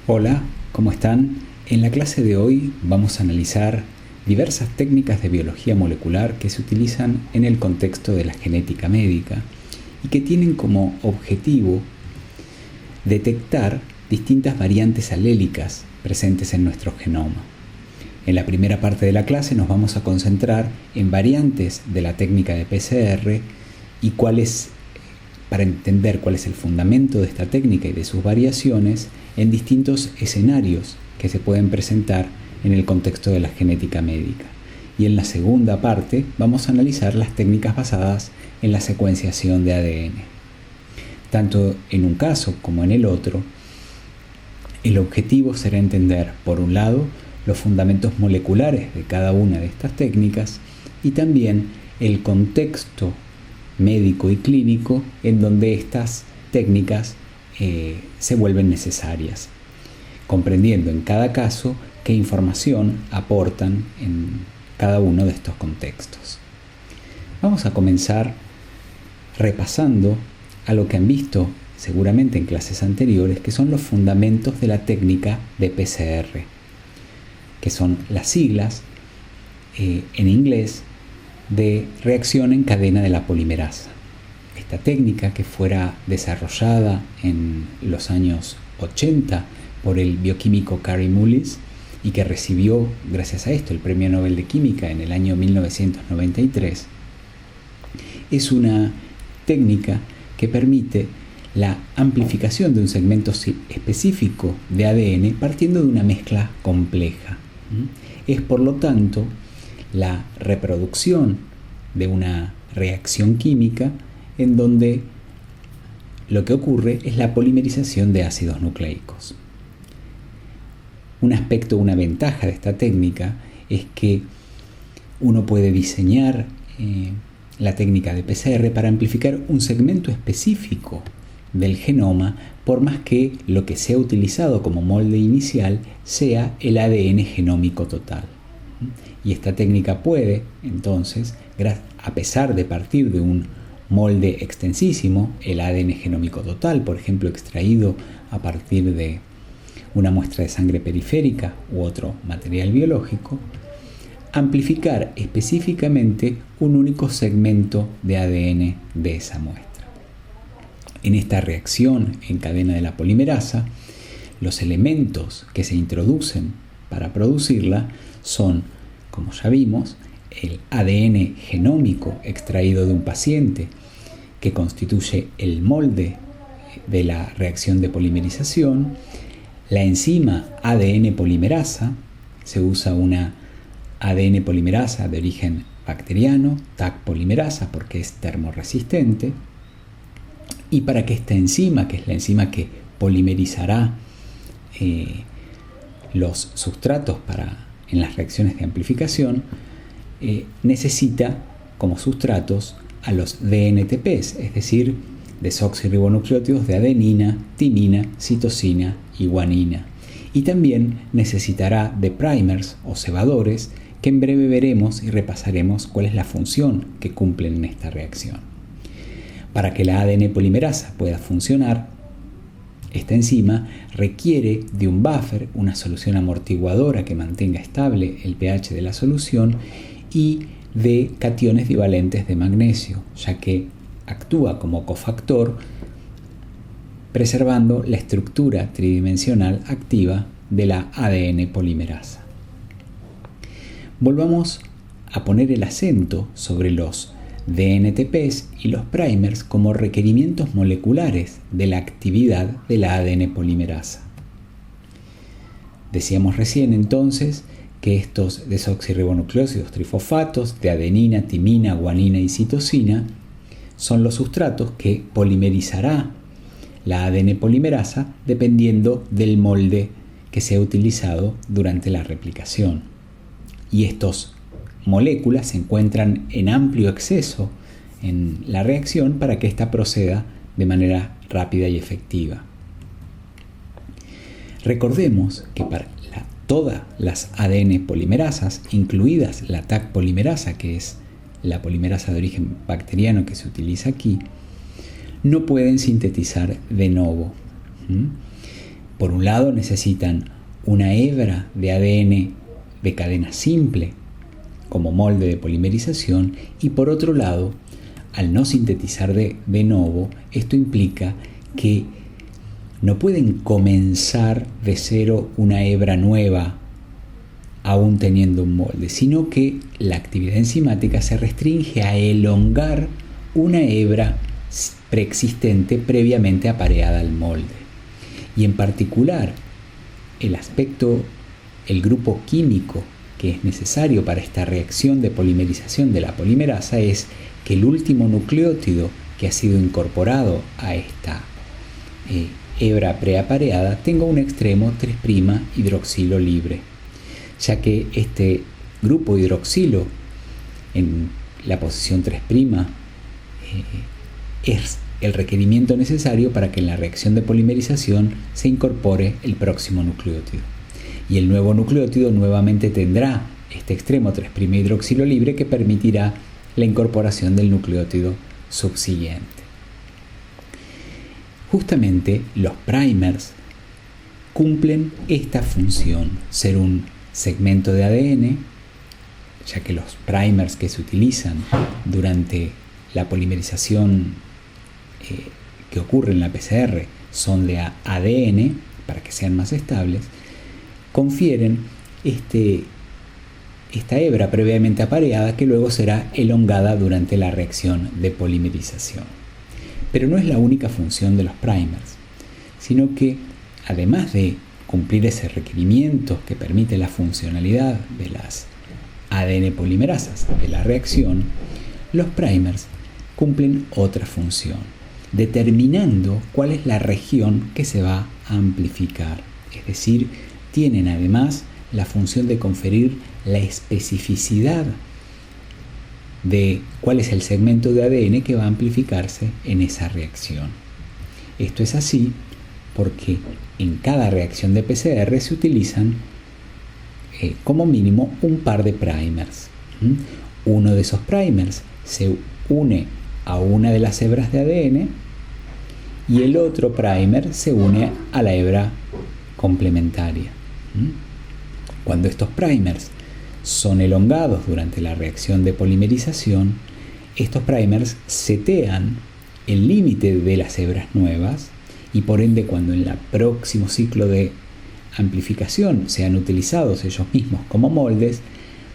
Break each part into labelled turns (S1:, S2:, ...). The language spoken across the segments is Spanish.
S1: Hola, ¿cómo están? En la clase de hoy vamos a analizar diversas técnicas de biología molecular que se utilizan en el contexto de la genética médica y que tienen como objetivo detectar distintas variantes alélicas presentes en nuestro genoma. En la primera parte de la clase nos vamos a concentrar en variantes de la técnica de PCR y para entender cuál es el fundamento de esta técnica y de sus variaciones en distintos escenarios que se pueden presentar en el contexto de la genética médica. Y en la segunda parte vamos a analizar las técnicas basadas en la secuenciación de ADN. Tanto en un caso como en el otro, el objetivo será entender, por un lado, los fundamentos moleculares de cada una de estas técnicas y también el contexto médico y clínico en donde estas técnicas se vuelven necesarias, comprendiendo en cada caso qué información aportan en cada uno de estos contextos. Vamos a comenzar repasando a lo que han visto seguramente en clases anteriores, que son los fundamentos de la técnica de PCR, que son las siglas en inglés de reacción en cadena de la polimerasa. Esta técnica, que fuera desarrollada en los años 80 por el bioquímico Kary Mullis y que recibió, gracias a esto, el Premio Nobel de Química en el año 1993, es una técnica que permite la amplificación de un segmento específico de ADN partiendo de una mezcla compleja. Es, por lo tanto, la reproducción de una reacción química en donde lo que ocurre es la polimerización de ácidos nucleicos. Un aspecto, una ventaja de esta técnica es que uno puede diseñar la técnica de PCR para amplificar un segmento específico del genoma, por más que lo que sea utilizado como molde inicial sea el ADN genómico total. Y esta técnica puede, entonces, a pesar de partir de un molde extensísimo, el ADN genómico total, por ejemplo, extraído a partir de una muestra de sangre periférica u otro material biológico, amplificar específicamente un único segmento de ADN de esa muestra. En esta reacción en cadena de la polimerasa, los elementos que se introducen para producirla son, como ya vimos, el ADN genómico extraído de un paciente, que constituye el molde de la reacción de polimerización, la enzima ADN polimerasa, se usa una ADN polimerasa de origen bacteriano, Taq polimerasa, porque es termorresistente, y para que esta enzima, que es la enzima que polimerizará los sustratos en las reacciones de amplificación, necesita como sustratos a los DNTPs, es decir, desoxirribonucleótidos de adenina, timina, citosina y guanina. Y también necesitará de primers o cebadores, que en breve veremos y repasaremos cuál es la función que cumplen en esta reacción. Para que la ADN polimerasa pueda funcionar, esta enzima requiere de un buffer, una solución amortiguadora que mantenga estable el pH de la solución, y de cationes divalentes de magnesio, ya que actúa como cofactor preservando la estructura tridimensional activa de la ADN polimerasa. Volvamos a poner el acento sobre los DNTPs y los primers como requerimientos moleculares de la actividad de la ADN polimerasa. Decíamos recién entonces que estos desoxirribonucleósidos trifosfatos de adenina, timina, guanina y citosina son los sustratos que polimerizará la ADN polimerasa dependiendo del molde que sea utilizado durante la replicación. Y estas moléculas se encuentran en amplio exceso en la reacción para que ésta proceda de manera rápida y efectiva. Recordemos que para todas las ADN polimerasas, incluidas la Taq polimerasa, que es la polimerasa de origen bacteriano que se utiliza aquí, no pueden sintetizar de novo. Por un lado necesitan una hebra de ADN de cadena simple como molde de polimerización, y por otro lado, al no sintetizar de novo, esto implica que no pueden comenzar de cero una hebra nueva aún teniendo un molde, sino que la actividad enzimática se restringe a elongar una hebra preexistente previamente apareada al molde. Y en particular, el grupo químico que es necesario para esta reacción de polimerización de la polimerasa es que el último nucleótido que ha sido incorporado a esta hebra preapareada tenga un extremo 3' hidroxilo libre, ya que este grupo hidroxilo en la posición 3' es el requerimiento necesario para que en la reacción de polimerización se incorpore el próximo nucleótido. Y el nuevo nucleótido nuevamente tendrá este extremo 3' hidroxilo libre que permitirá la incorporación del nucleótido subsiguiente. Justamente los primers cumplen esta función, ser un segmento de ADN, ya que los primers que se utilizan durante la polimerización que ocurre en la PCR son de ADN, para que sean más estables, confieren esta hebra previamente apareada que luego será elongada durante la reacción de polimerización. Pero no es la única función de los primers, sino que además de cumplir ese requerimiento que permite la funcionalidad de las ADN polimerasas de la reacción, los primers cumplen otra función, determinando cuál es la región que se va a amplificar. Es decir, tienen además la función de conferir la especificidad de cuál es el segmento de ADN que va a amplificarse en esa reacción. Esto es así porque en cada reacción de PCR se utilizan como mínimo un par de primers. Uno de esos primers se une a una de las hebras de ADN y el otro primer se une a la hebra complementaria. Cuando estos primers son elongados durante la reacción de polimerización, estos primers setean el límite de las hebras nuevas y por ende cuando en el próximo ciclo de amplificación sean utilizados ellos mismos como moldes,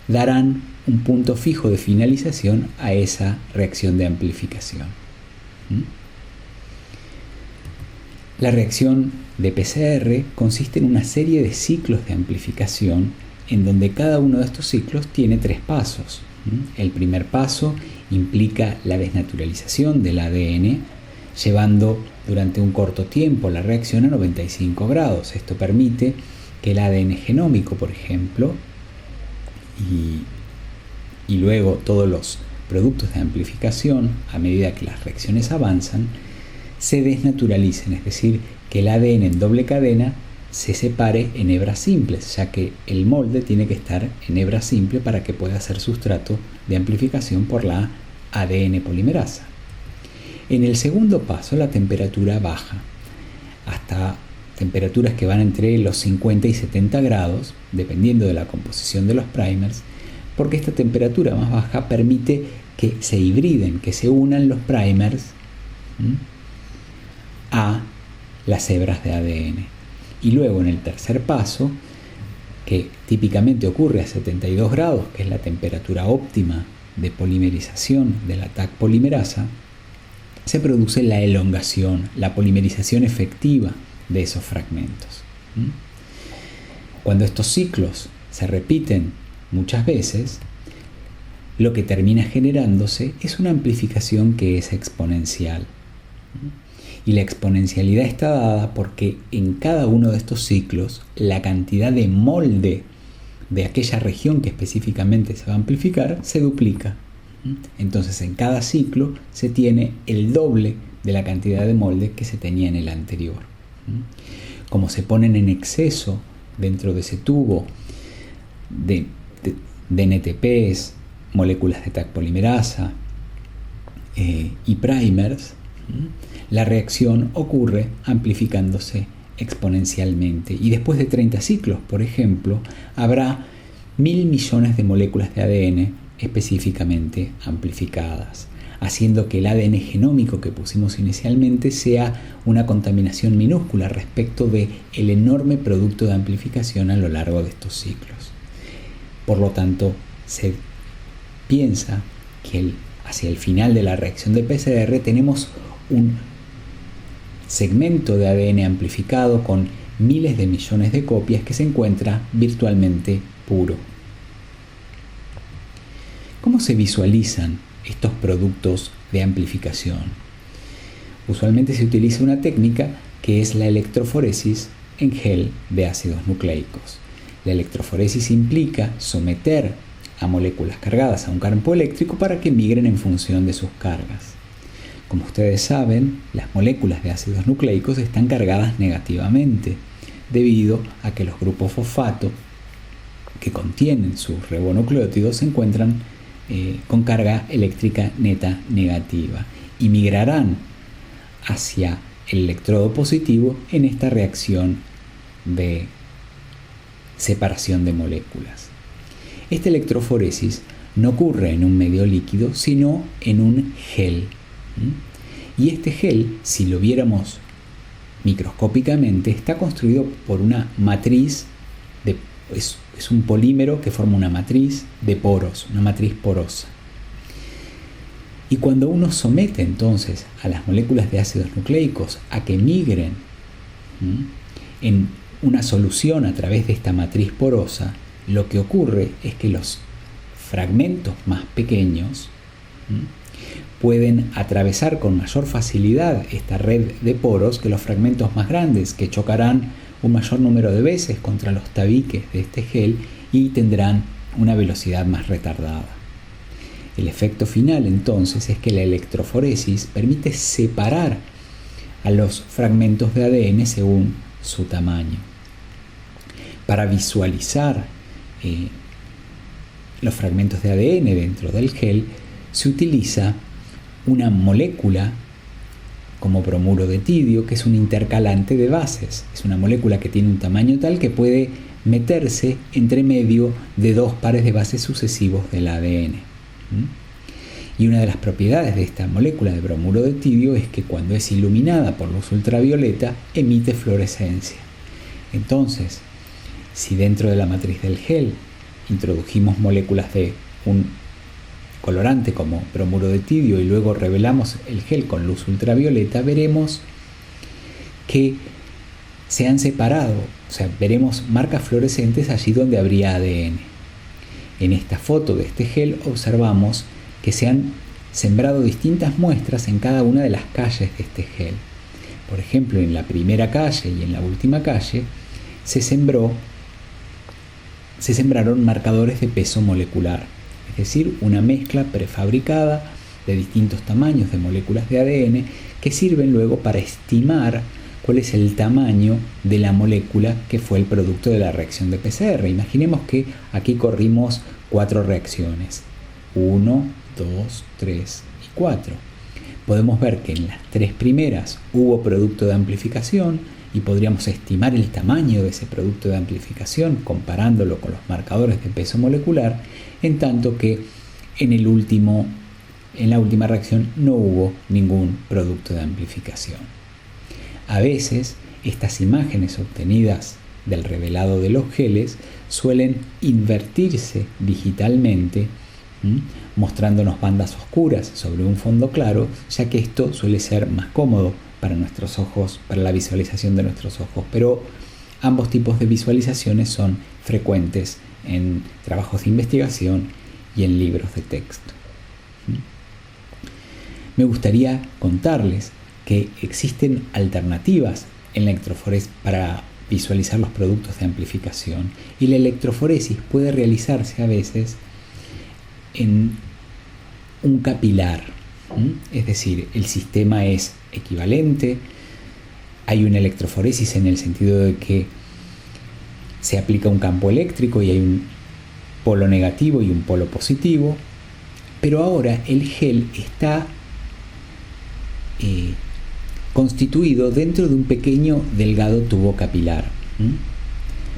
S1: darán un punto fijo de finalización a esa reacción de amplificación. La reacción de PCR consiste en una serie de ciclos de amplificación en donde cada uno de estos ciclos tiene 3 pasos. El primer paso implica la desnaturalización del ADN, llevando durante un corto tiempo la reacción a 95 grados. Esto permite que el ADN genómico, por ejemplo, y luego todos los productos de amplificación, a medida que las reacciones avanzan, se desnaturalicen, es decir, que el ADN en doble cadena se separe en hebras simples, ya que el molde tiene que estar en hebra simple para que pueda ser sustrato de amplificación por la ADN polimerasa. En el segundo paso, la temperatura baja hasta temperaturas que van entre los 50 y 70 grados, dependiendo de la composición de los primers, porque esta temperatura más baja permite que se hibriden, que se unan los primers a las hebras de ADN. Y luego en el tercer paso, que típicamente ocurre a 72 grados, que es la temperatura óptima de polimerización de la TAC polimerasa, se produce la elongación, la polimerización efectiva de esos fragmentos. Cuando estos ciclos se repiten muchas veces, lo que termina generándose es una amplificación que es exponencial. Y la exponencialidad está dada porque en cada uno de estos ciclos la cantidad de molde de aquella región que específicamente se va a amplificar se duplica. Entonces en cada ciclo se tiene el doble de la cantidad de molde que se tenía en el anterior. Como se ponen en exceso dentro de ese tubo de NTPs, moléculas de TAC polimerasa y primers, la reacción ocurre amplificándose exponencialmente y después de 30 ciclos, por ejemplo, habrá 1000 millones de moléculas de ADN específicamente amplificadas, haciendo que el ADN genómico que pusimos inicialmente sea una contaminación minúscula respecto del enorme producto de amplificación a lo largo de estos ciclos. Por lo tanto, se piensa que hacia el final de la reacción de PCR tenemos un segmento de ADN amplificado con miles de millones de copias que se encuentra virtualmente puro. ¿Cómo se visualizan estos productos de amplificación? Usualmente se utiliza una técnica que es la electroforesis en gel de ácidos nucleicos. La electroforesis implica someter a moléculas cargadas a un campo eléctrico para que migren en función de sus cargas. Como ustedes saben, las moléculas de ácidos nucleicos están cargadas negativamente, debido a que los grupos fosfato que contienen sus ribonucleótidos se encuentran con carga eléctrica neta negativa y migrarán hacia el electrodo positivo en esta reacción de separación de moléculas. Esta electroforesis no ocurre en un medio líquido, sino en un gel. Y este gel, si lo viéramos microscópicamente, está construido por una matriz es un polímero que forma una matriz de poros, una matriz porosa. Y cuando uno somete entonces a las moléculas de ácidos nucleicos a que migren en una solución a través de esta matriz porosa, lo que ocurre es que los fragmentos más pequeños pueden atravesar con mayor facilidad esta red de poros que los fragmentos más grandes, que chocarán un mayor número de veces contra los tabiques de este gel y tendrán una velocidad más retardada. El efecto final entonces es que la electroforesis permite separar a los fragmentos de ADN según su tamaño. Para visualizar los fragmentos de ADN dentro del gel se utiliza una molécula como bromuro de tidio, que es un intercalante de bases. Es una molécula que tiene un tamaño tal que puede meterse entre medio de dos pares de bases sucesivos del ADN. Y una de las propiedades de esta molécula de bromuro de tidio es que cuando es iluminada por luz ultravioleta emite fluorescencia. Entonces, si dentro de la matriz del gel introdujimos moléculas de un colorante como bromuro de tidio y luego revelamos el gel con luz ultravioleta, veremos que se han separado, o sea, veremos marcas fluorescentes allí donde habría ADN. En esta foto de este gel observamos que se han sembrado distintas muestras en cada una de las calles de este gel. Por ejemplo, en la primera calle y en la última calle se sembraron marcadores de peso molecular, es decir, una mezcla prefabricada de distintos tamaños de moléculas de ADN que sirven luego para estimar cuál es el tamaño de la molécula que fue el producto de la reacción de PCR. Imaginemos que aquí corrimos 4 reacciones, 1, 2, 3 y 4. Podemos ver que en las 3 primeras hubo producto de amplificación y podríamos estimar el tamaño de ese producto de amplificación comparándolo con los marcadores de peso molecular, en tanto que en la última reacción no hubo ningún producto de amplificación. A veces estas imágenes obtenidas del revelado de los geles suelen invertirse digitalmente, mostrándonos bandas oscuras sobre un fondo claro, ya que esto suele ser más cómodo para nuestros ojos, para la visualización de nuestros ojos, pero ambos tipos de visualizaciones son frecuentes en trabajos de investigación y en libros de texto. Me gustaría contarles que existen alternativas en la electroforesis para visualizar los productos de amplificación, y la electroforesis puede realizarse a veces en un capilar, es decir, el sistema es equivalente, hay una electroforesis en el sentido de que se aplica un campo eléctrico y hay un polo negativo y un polo positivo, pero ahora el gel está constituido dentro de un pequeño delgado tubo capilar,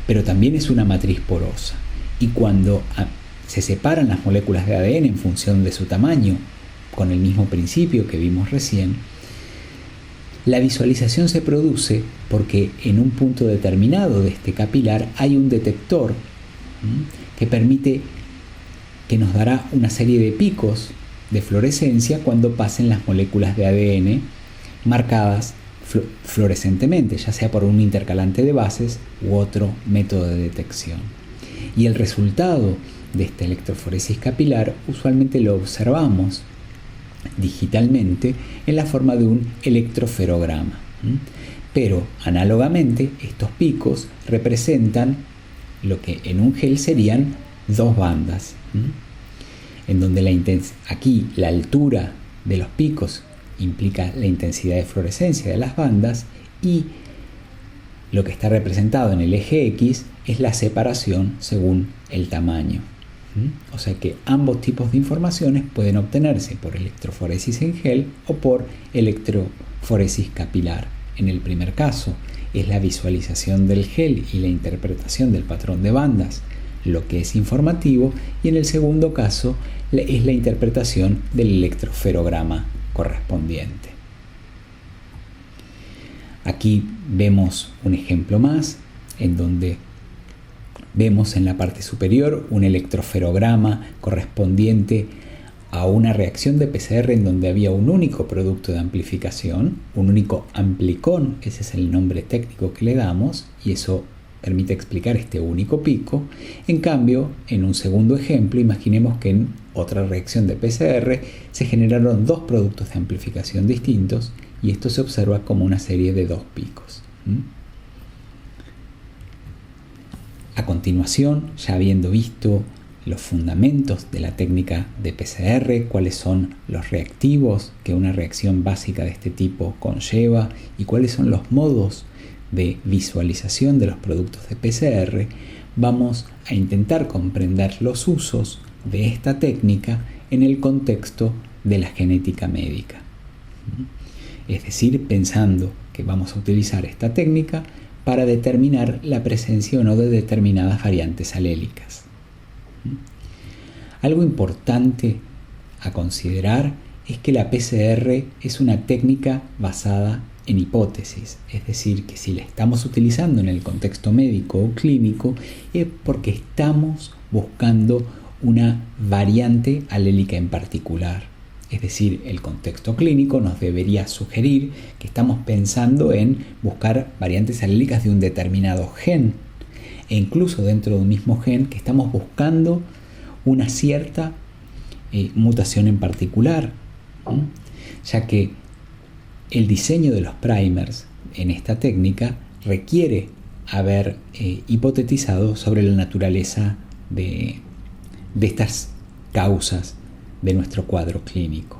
S1: pero también es una matriz porosa. Y cuando se separan las moléculas de ADN en función de su tamaño, con el mismo principio que vimos recién, la visualización se produce porque en un punto determinado de este capilar hay un detector que nos dará una serie de picos de fluorescencia cuando pasen las moléculas de ADN marcadas fluorescentemente, ya sea por un intercalante de bases u otro método de detección. Y el resultado de esta electroforesis capilar usualmente lo observamos digitalmente en la forma de un electroferograma. Pero análogamente estos picos representan lo que en un gel serían dos bandas, en donde aquí la altura de los picos implica la intensidad de fluorescencia de las bandas y lo que está representado en el eje X es la separación según el tamaño. O sea que ambos tipos de informaciones pueden obtenerse por electroforesis en gel o por electroforesis capilar. En el primer caso es la visualización del gel y la interpretación del patrón de bandas lo que es informativo, y en el segundo caso es la interpretación del electroferograma correspondiente. Aquí vemos un ejemplo más en donde vemos en la parte superior un electroferograma correspondiente a una reacción de PCR en donde había un único producto de amplificación, un único amplicón, ese es el nombre técnico que le damos, y eso permite explicar este único pico. En cambio, en un segundo ejemplo, imaginemos que en otra reacción de PCR se generaron dos productos de amplificación distintos y esto se observa como una serie de dos picos. A continuación, ya habiendo visto los fundamentos de la técnica de PCR, cuáles son los reactivos que una reacción básica de este tipo conlleva y cuáles son los modos de visualización de los productos de PCR, vamos a intentar comprender los usos de esta técnica en el contexto de la genética médica. Es decir, pensando que vamos a utilizar esta técnica para determinar la presencia o no de determinadas variantes alélicas. Algo importante a considerar es que la PCR es una técnica basada en hipótesis, es decir, que si la estamos utilizando en el contexto médico o clínico es porque estamos buscando una variante alélica en particular. Es decir, el contexto clínico nos debería sugerir que estamos pensando en buscar variantes alélicas de un determinado gen, e incluso dentro de un mismo gen que estamos buscando una cierta mutación en particular, ya que el diseño de los primers en esta técnica requiere haber hipotetizado sobre la naturaleza de estas causas de nuestro cuadro clínico.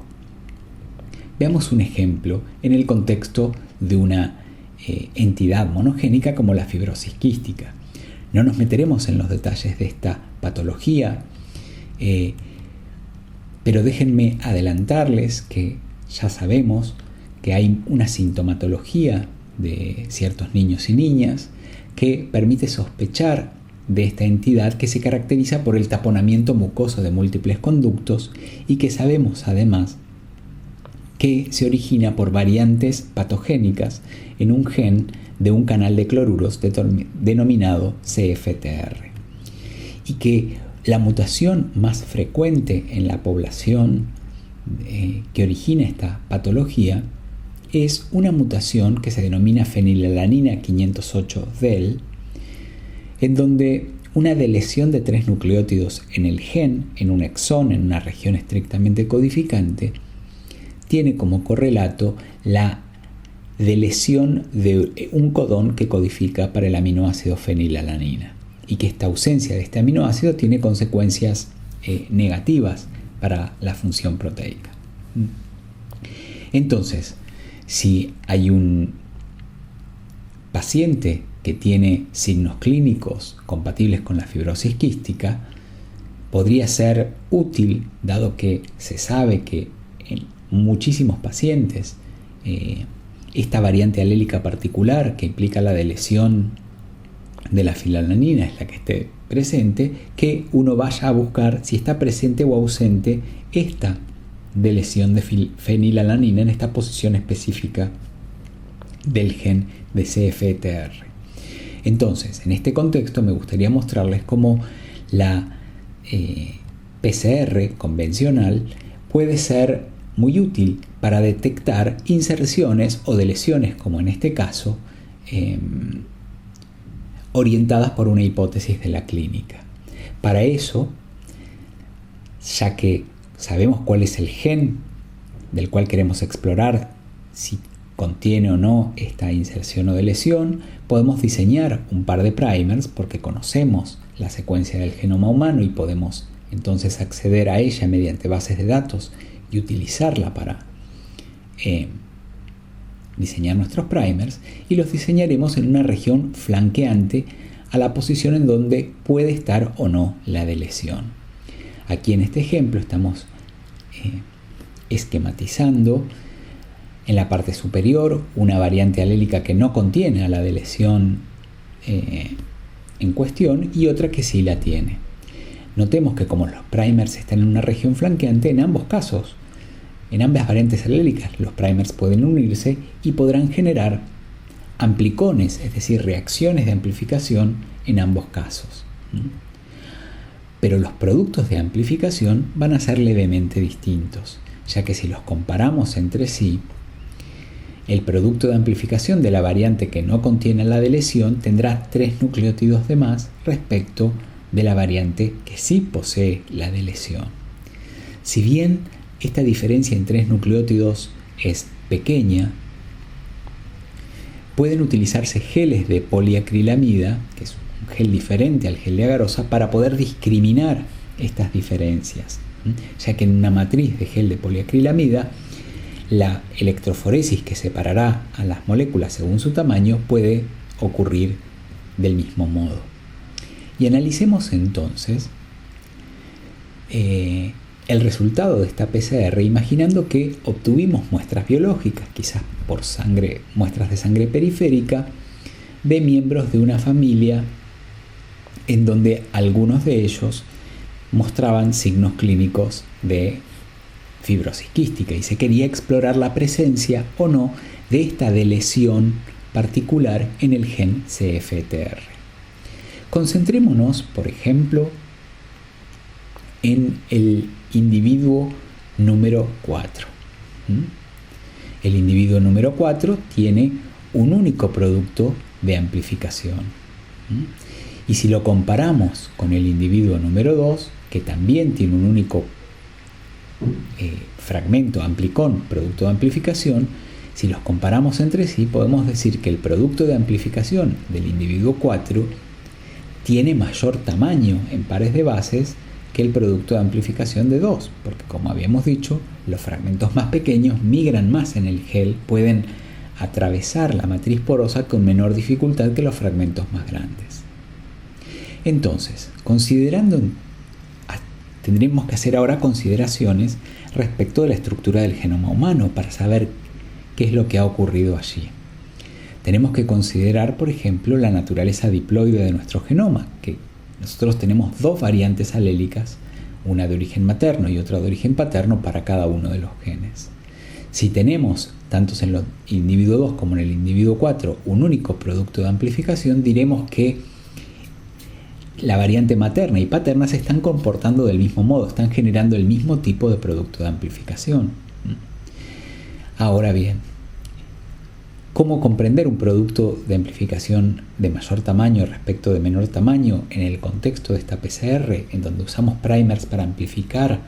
S1: Veamos un ejemplo en el contexto de una entidad monogénica como la fibrosis quística. No nos meteremos en los detalles de esta patología, pero déjenme adelantarles que ya sabemos que hay una sintomatología de ciertos niños y niñas que permite sospechar de esta entidad que se caracteriza por el taponamiento mucoso de múltiples conductos y que sabemos además que se origina por variantes patogénicas en un gen de un canal de cloruros denominado CFTR, y que la mutación más frecuente en la población que origina esta patología es una mutación que se denomina fenilalanina 508-del, en donde una deleción de 3 nucleótidos en el gen, en un exón, en una región estrictamente codificante, tiene como correlato la deleción de un codón que codifica para el aminoácido fenilalanina, y que esta ausencia de este aminoácido tiene consecuencias negativas para la función proteica. Entonces, si hay un paciente que tiene signos clínicos compatibles con la fibrosis quística, podría ser útil, dado que se sabe que en muchísimos pacientes esta variante alélica particular que implica la deleción de la fenilalanina es la que esté presente, que uno vaya a buscar si está presente o ausente esta deleción de fenilalanina en esta posición específica del gen de CFTR. Entonces, en este contexto me gustaría mostrarles cómo la PCR convencional puede ser muy útil para detectar inserciones o deleciones, como en este caso, orientadas por una hipótesis de la clínica. Para eso, ya que sabemos cuál es el gen del cual queremos explorar si contiene o no esta inserción o deleción, podemos diseñar un par de primers porque conocemos la secuencia del genoma humano y podemos entonces acceder a ella mediante bases de datos y utilizarla para diseñar nuestros primers, y los diseñaremos en una región flanqueante a la posición en donde puede estar o no la deleción. Aquí en este ejemplo estamos esquematizando en la parte superior una variante alélica que no contiene a la deleción en cuestión y otra que sí la tiene. Notemos que como los primers están en una región flanqueante, en ambos casos, en ambas variantes alélicas, los primers pueden unirse y podrán generar amplicones, es decir, reacciones de amplificación en ambos casos. Pero los productos de amplificación van a ser levemente distintos, ya que si los comparamos entre sí, el producto de amplificación de la variante que no contiene la deleción tendrá 3 nucleótidos de más respecto de la variante que sí posee la deleción. Si bien esta diferencia en 3 nucleótidos es pequeña, pueden utilizarse geles de poliacrilamida, que es un gel diferente al gel de agarosa, para poder discriminar estas diferencias, ya que en una matriz de gel de poliacrilamida la electroforesis que separará a las moléculas según su tamaño puede ocurrir del mismo modo. Y analicemos entonces el resultado de esta PCR imaginando que obtuvimos muestras biológicas, quizás por sangre, muestras de sangre periférica, de miembros de una familia en donde algunos de ellos mostraban signos clínicos de fibrosis quística y se quería explorar la presencia o no de esta deleción particular en el gen CFTR. Concentrémonos, por ejemplo, en el individuo número 4. El individuo número 4 tiene un único producto de amplificación. Y si lo comparamos con el individuo número 2, que también tiene un único fragmento amplicón, producto de amplificación, si los comparamos entre sí, podemos decir que el producto de amplificación del individuo 4 tiene mayor tamaño en pares de bases que el producto de amplificación de 2, porque como habíamos dicho, los fragmentos más pequeños migran más en el gel, pueden atravesar la matriz porosa con menor dificultad que los fragmentos más grandes. Entonces, tendremos que hacer ahora consideraciones respecto de la estructura del genoma humano para saber qué es lo que ha ocurrido allí. Tenemos que considerar, por ejemplo, la naturaleza diploide de nuestro genoma, que nosotros tenemos 2 variantes alélicas, una de origen materno y otra de origen paterno para cada uno de los genes. Si tenemos, tanto en el individuo 2 como en el individuo 4, un único producto de amplificación, diremos que la variante materna y paterna se están comportando del mismo modo, están generando el mismo tipo de producto de amplificación. Ahora bien, ¿cómo comprender un producto de amplificación de mayor tamaño respecto de menor tamaño en el contexto de esta PCR, en donde usamos primers para amplificar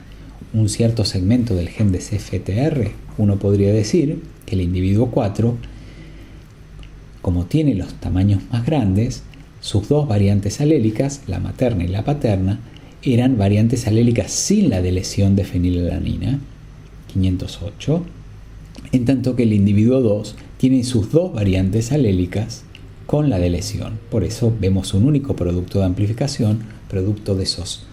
S1: un cierto segmento del gen de CFTR? Uno podría decir que el individuo 4, como tiene los tamaños más grandes, sus 2 variantes alélicas, la materna y la paterna, eran variantes alélicas sin la deleción de fenilalanina, 508, en tanto que el individuo 2 tiene sus 2 variantes alélicas con la deleción. Por eso vemos un único producto de amplificación, producto de esos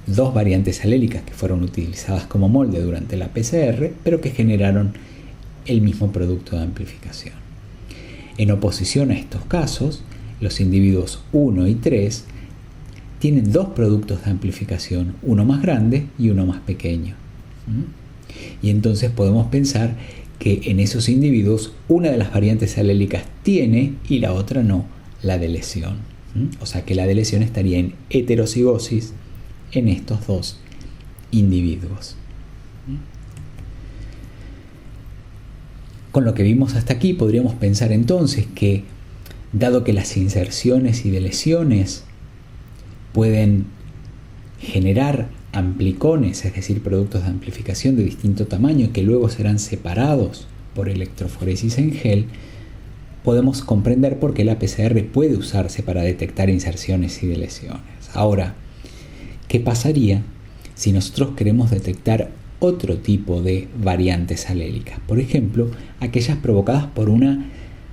S1: 2 variantes alélicas que fueron utilizadas como molde durante la PCR, pero que generaron el mismo producto de amplificación. En oposición a estos casos, los individuos 1 y 3 tienen dos productos de amplificación, uno más grande y uno más pequeño. Y entonces podemos pensar que en esos individuos una de las variantes alélicas tiene y la otra no, la delesión. O sea que la delesión estaría en heterocigosis en estos dos individuos. Con lo que vimos hasta aquí podríamos pensar entonces que, dado que las inserciones y deleciones pueden generar amplicones, es decir, productos de amplificación de distinto tamaño que luego serán separados por electroforesis en gel, podemos comprender por qué la PCR puede usarse para detectar inserciones y deleciones. Ahora, ¿qué pasaría si nosotros queremos detectar otro tipo de variantes alélicas? Por ejemplo, aquellas provocadas por una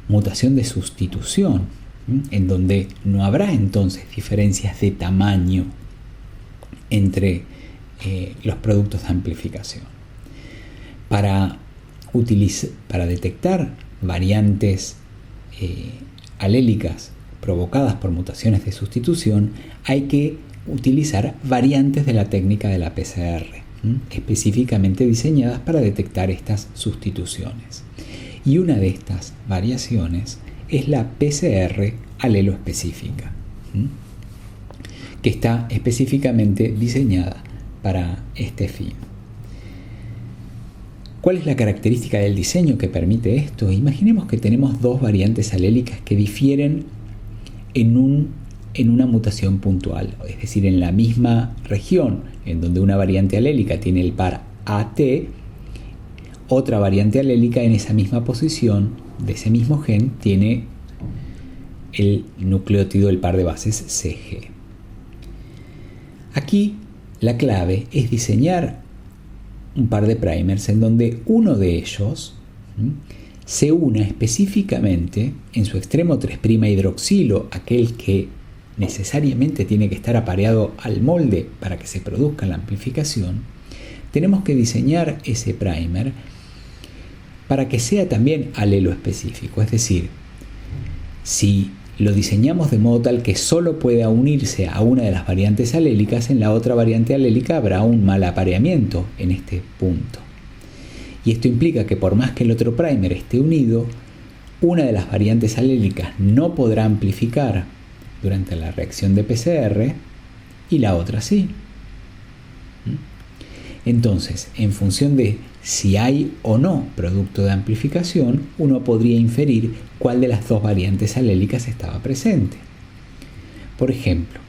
S1: mutación de sustitución, en donde no habrá entonces diferencias de tamaño entre los productos de amplificación. Para detectar variantes alélicas provocadas por mutaciones de sustitución, hay que utilizar variantes de la técnica de la PCR, específicamente diseñadas para detectar estas sustituciones. Y una de estas variaciones es la PCR alelo específica, que está específicamente diseñada para este fin. ¿Cuál es la característica del diseño que permite esto? Imaginemos que tenemos dos variantes alélicas que difieren en una mutación puntual, es decir, en la misma región en donde una variante alélica tiene el par AT, otra variante alélica en esa misma posición de ese mismo gen tiene el nucleótido, el par de bases CG. Aquí la clave es diseñar un par de primers en donde uno de ellos se una específicamente en su extremo 3' hidroxilo, aquel que necesariamente tiene que estar apareado al molde para que se produzca la amplificación. Tenemos que diseñar ese primer para que sea también alelo específico, es decir, si lo diseñamos de modo tal que solo pueda unirse a una de las variantes alélicas, en la otra variante alélica habrá un mal apareamiento en este punto. Y esto implica que por más que el otro primer esté unido, una de las variantes alélicas no podrá amplificar durante la reacción de PCR y la otra sí. Entonces, en función de si hay o no producto de amplificación, uno podría inferir cuál de las dos variantes alélicas estaba presente. Por ejemplo,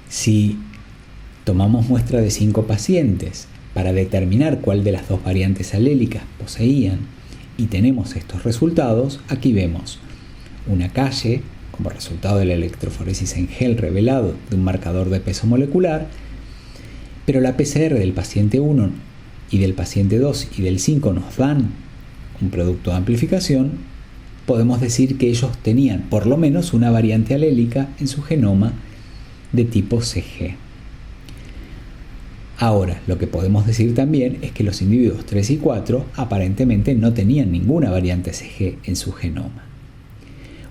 S1: si tomamos muestra de 5 pacientes para determinar cuál de las dos variantes alélicas poseían y tenemos estos resultados, aquí vemos una calle como resultado de la electroforesis en gel revelado de un marcador de peso molecular, pero la PCR del paciente 1 y del paciente 2 y del 5 nos dan un producto de amplificación, podemos decir que ellos tenían por lo menos una variante alélica en su genoma de tipo CG. Ahora, lo que podemos decir también es que los individuos 3 y 4 aparentemente no tenían ninguna variante CG en su genoma.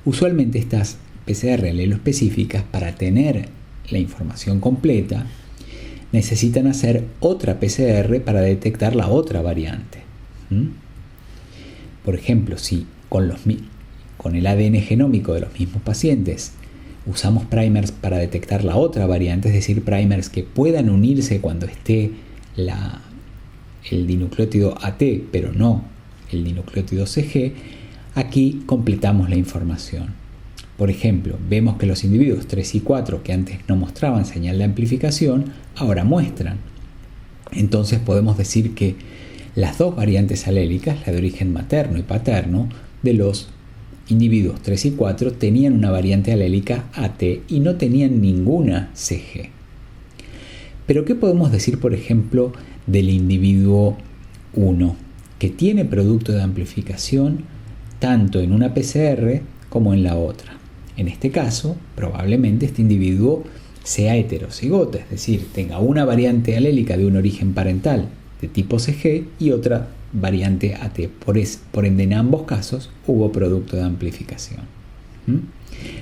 S1: Usualmente estas PCR alelo específicas, para tener la información completa, necesitan hacer otra PCR para detectar la otra variante. Por ejemplo, si con el ADN genómico de los mismos pacientes usamos primers para detectar la otra variante, es decir, primers que puedan unirse cuando esté el dinucleótido AT, pero no el dinucleótido CG, aquí completamos la información. Por ejemplo, vemos que los individuos 3 y 4 que antes no mostraban señal de amplificación, ahora muestran. Entonces podemos decir que las dos variantes alélicas, la de origen materno y paterno, de los individuos 3 y 4 tenían una variante alélica AT y no tenían ninguna CG. Pero ¿qué podemos decir, por ejemplo, del individuo 1, que tiene producto de amplificación tanto en una PCR como en la otra? En este caso, probablemente este individuo sea heterocigote, es decir, tenga una variante alélica de un origen parental de tipo CG y otra variante AT. Por ende, en ambos casos hubo producto de amplificación.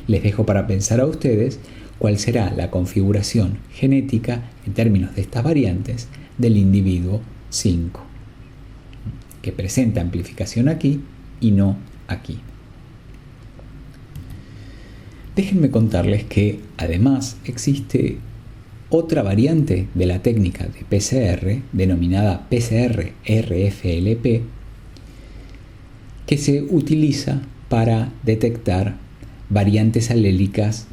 S1: Les dejo para pensar a ustedes cuál será la configuración genética en términos de estas variantes del individuo 5, que presenta amplificación aquí y no aquí. Déjenme contarles que además existe otra variante de la técnica de PCR, denominada PCR-RFLP, que se utiliza para detectar variantes alélicas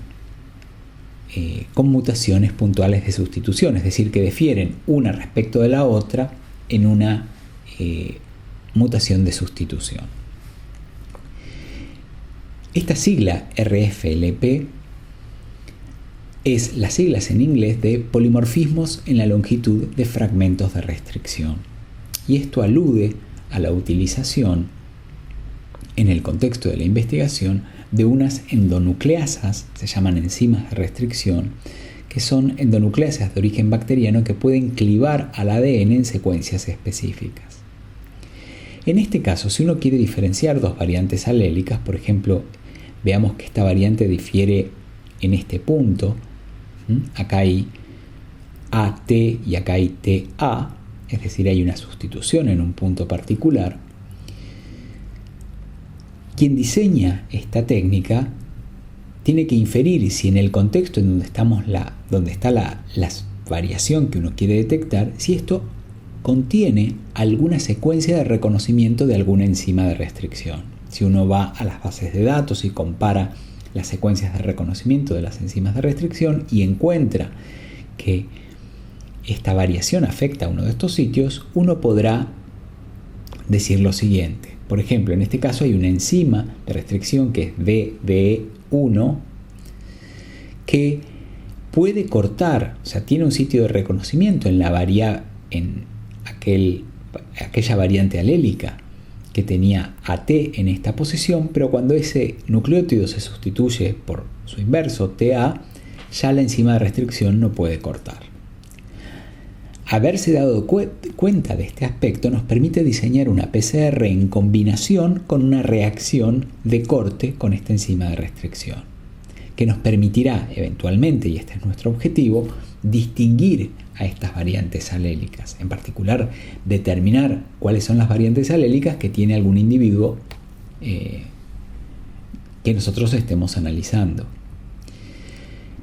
S1: con mutaciones puntuales de sustitución, es decir, que difieren una respecto de la otra en una mutación de sustitución. Esta sigla RFLP es las siglas en inglés de polimorfismos en la longitud de fragmentos de restricción, y esto alude a la utilización en el contexto de la investigación de unas endonucleasas, se llaman enzimas de restricción, que son endonucleasas de origen bacteriano que pueden clivar al ADN en secuencias específicas. En este caso, si uno quiere diferenciar dos variantes alélicas, por ejemplo, veamos que esta variante difiere en este punto, acá hay AT y acá hay TA, es decir, hay una sustitución en un punto particular. Quien diseña esta técnica tiene que inferir si en el contexto en donde está la variación que uno quiere detectar, si esto contiene alguna secuencia de reconocimiento de alguna enzima de restricción. Si uno va a las bases de datos y compara las secuencias de reconocimiento de las enzimas de restricción y encuentra que esta variación afecta a uno de estos sitios, uno podrá decir lo siguiente. Por ejemplo, en este caso hay una enzima de restricción que es DDE1 que puede cortar, o sea, tiene un sitio de reconocimiento en aquella variante alélica que tenía AT en esta posición, pero cuando ese nucleótido se sustituye por su inverso, TA, ya la enzima de restricción no puede cortar. Haberse dado cuenta de este aspecto nos permite diseñar una PCR en combinación con una reacción de corte con esta enzima de restricción, que nos permitirá eventualmente, y este es nuestro objetivo, distinguir a estas variantes alélicas, en particular determinar cuáles son las variantes alélicas que tiene algún individuo que nosotros estemos analizando.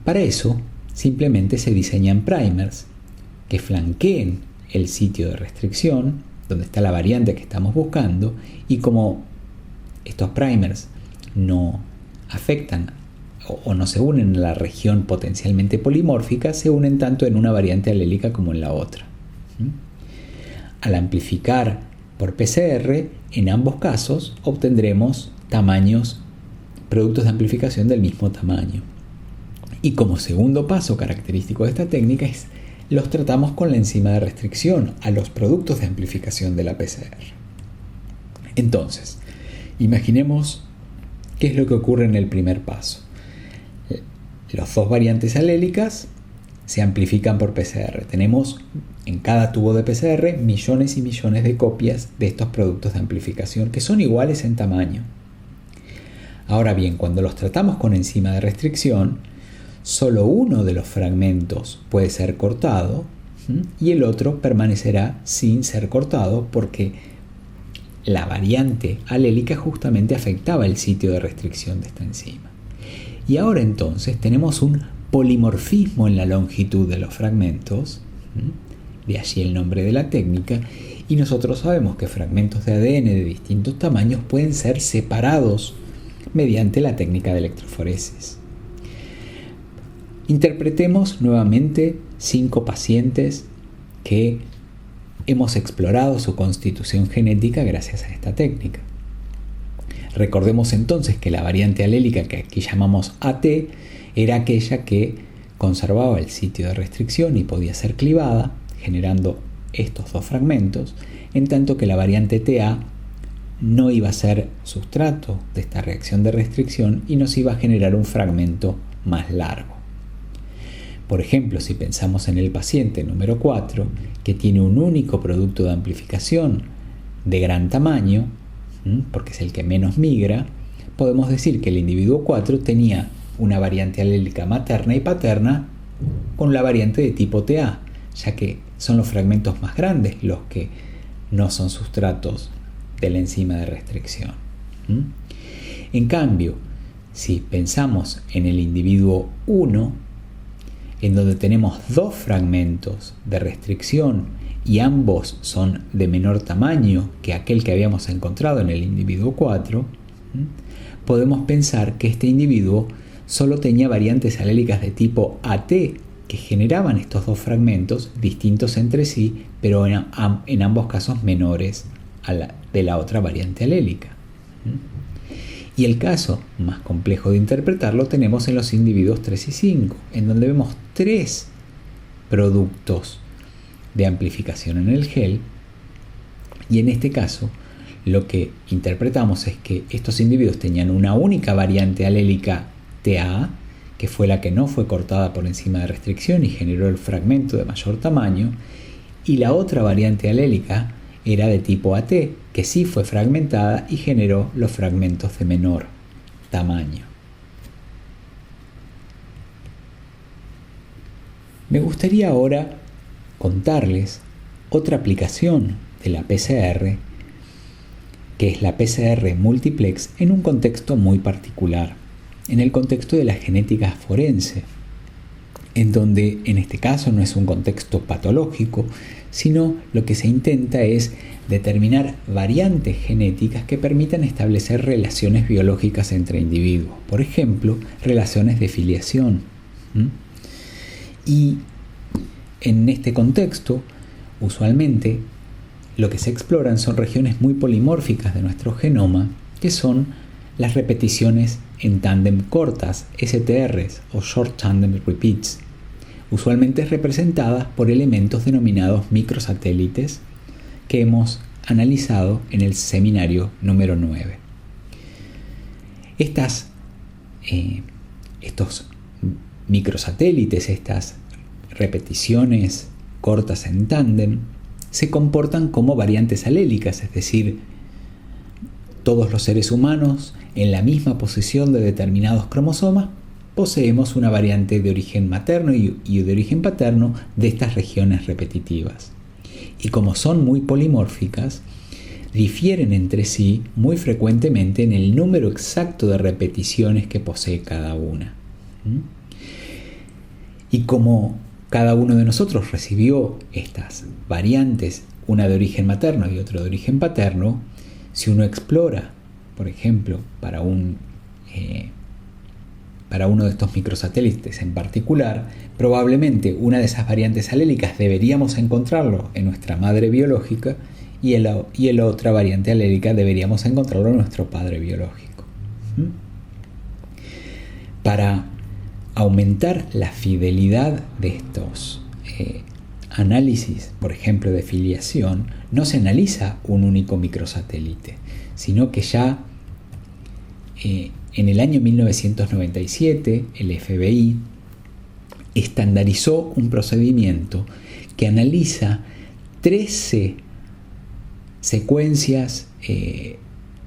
S1: Para eso, simplemente se diseñan primers que flanqueen el sitio de restricción, donde está la variante que estamos buscando, y como estos primers no afectan o no se unen a la región potencialmente polimórfica, se unen tanto en una variante alélica como en la otra. Al amplificar por PCR, en ambos casos obtendremos productos de amplificación del mismo tamaño. Y como segundo paso característico de esta técnica los tratamos con la enzima de restricción a los productos de amplificación de la PCR. Entonces, imaginemos qué es lo que ocurre en el primer paso. Las dos variantes alélicas se amplifican por PCR. Tenemos en cada tubo de PCR millones y millones de copias de estos productos de amplificación que son iguales en tamaño. Ahora bien, cuando los tratamos con enzima de restricción, solo uno de los fragmentos puede ser cortado y el otro permanecerá sin ser cortado porque la variante alélica justamente afectaba el sitio de restricción de esta enzima. Y ahora entonces tenemos un polimorfismo en la longitud de los fragmentos, de allí el nombre de la técnica, y nosotros sabemos que fragmentos de ADN de distintos tamaños pueden ser separados mediante la técnica de electroforesis. Interpretemos nuevamente 5 pacientes que hemos explorado su constitución genética gracias a esta técnica. Recordemos entonces que la variante alélica que aquí llamamos AT era aquella que conservaba el sitio de restricción y podía ser clivada, generando estos dos fragmentos, en tanto que la variante TA no iba a ser sustrato de esta reacción de restricción y nos iba a generar un fragmento más largo. Por ejemplo, si pensamos en el paciente número 4, que tiene un único producto de amplificación de gran tamaño, porque es el que menos migra, podemos decir que el individuo 4 tenía una variante alélica materna y paterna con la variante de tipo TA, ya que son los fragmentos más grandes los que no son sustratos de la enzima de restricción. En cambio, si pensamos en el individuo 1, en donde tenemos dos fragmentos de restricción y ambos son de menor tamaño que aquel que habíamos encontrado en el individuo 4, podemos pensar que este individuo solo tenía variantes alélicas de tipo AT que generaban estos dos fragmentos distintos entre sí, pero en ambos casos menores de la otra variante alélica. Y el caso más complejo de interpretarlo tenemos en los individuos 3 y 5, en donde vemos 3 productos de amplificación en el gel, y en este caso lo que interpretamos es que estos individuos tenían una única variante alélica TA, que fue la que no fue cortada por enzima de restricción y generó el fragmento de mayor tamaño, y la otra variante alélica era de tipo AT, que sí fue fragmentada y generó los fragmentos de menor tamaño. Me gustaría ahora contarles otra aplicación de la PCR, que es la PCR multiplex en un contexto muy particular, en el contexto de la genética forense, en donde en este caso no es un contexto patológico, sino lo que se intenta es determinar variantes genéticas que permitan establecer relaciones biológicas entre individuos, por ejemplo, relaciones de filiación. Y en este contexto, usualmente, lo que se exploran son regiones muy polimórficas de nuestro genoma, que son las repeticiones en tándem cortas, STRs o Short Tandem Repeats, usualmente representadas por elementos denominados microsatélites que hemos analizado en el seminario número 9. Estos microsatélites, estas repeticiones cortas en tándem, se comportan como variantes alélicas, es decir, todos los seres humanos en la misma posición de determinados cromosomas poseemos una variante de origen materno y de origen paterno de estas regiones repetitivas. Y como son muy polimórficas, difieren entre sí muy frecuentemente en el número exacto de repeticiones que posee cada una. Y como cada uno de nosotros recibió estas variantes, una de origen materno y otra de origen paterno, si uno explora, por ejemplo, para uno de estos microsatélites en particular, probablemente una de esas variantes alélicas deberíamos encontrarlo en nuestra madre biológica y en la otra variante alélica deberíamos encontrarlo en nuestro padre biológico. Para aumentar la fidelidad de estos análisis, por ejemplo, de filiación, no se analiza un único microsatélite, sino que ya en el año 1997 el FBI estandarizó un procedimiento que analiza 13 secuencias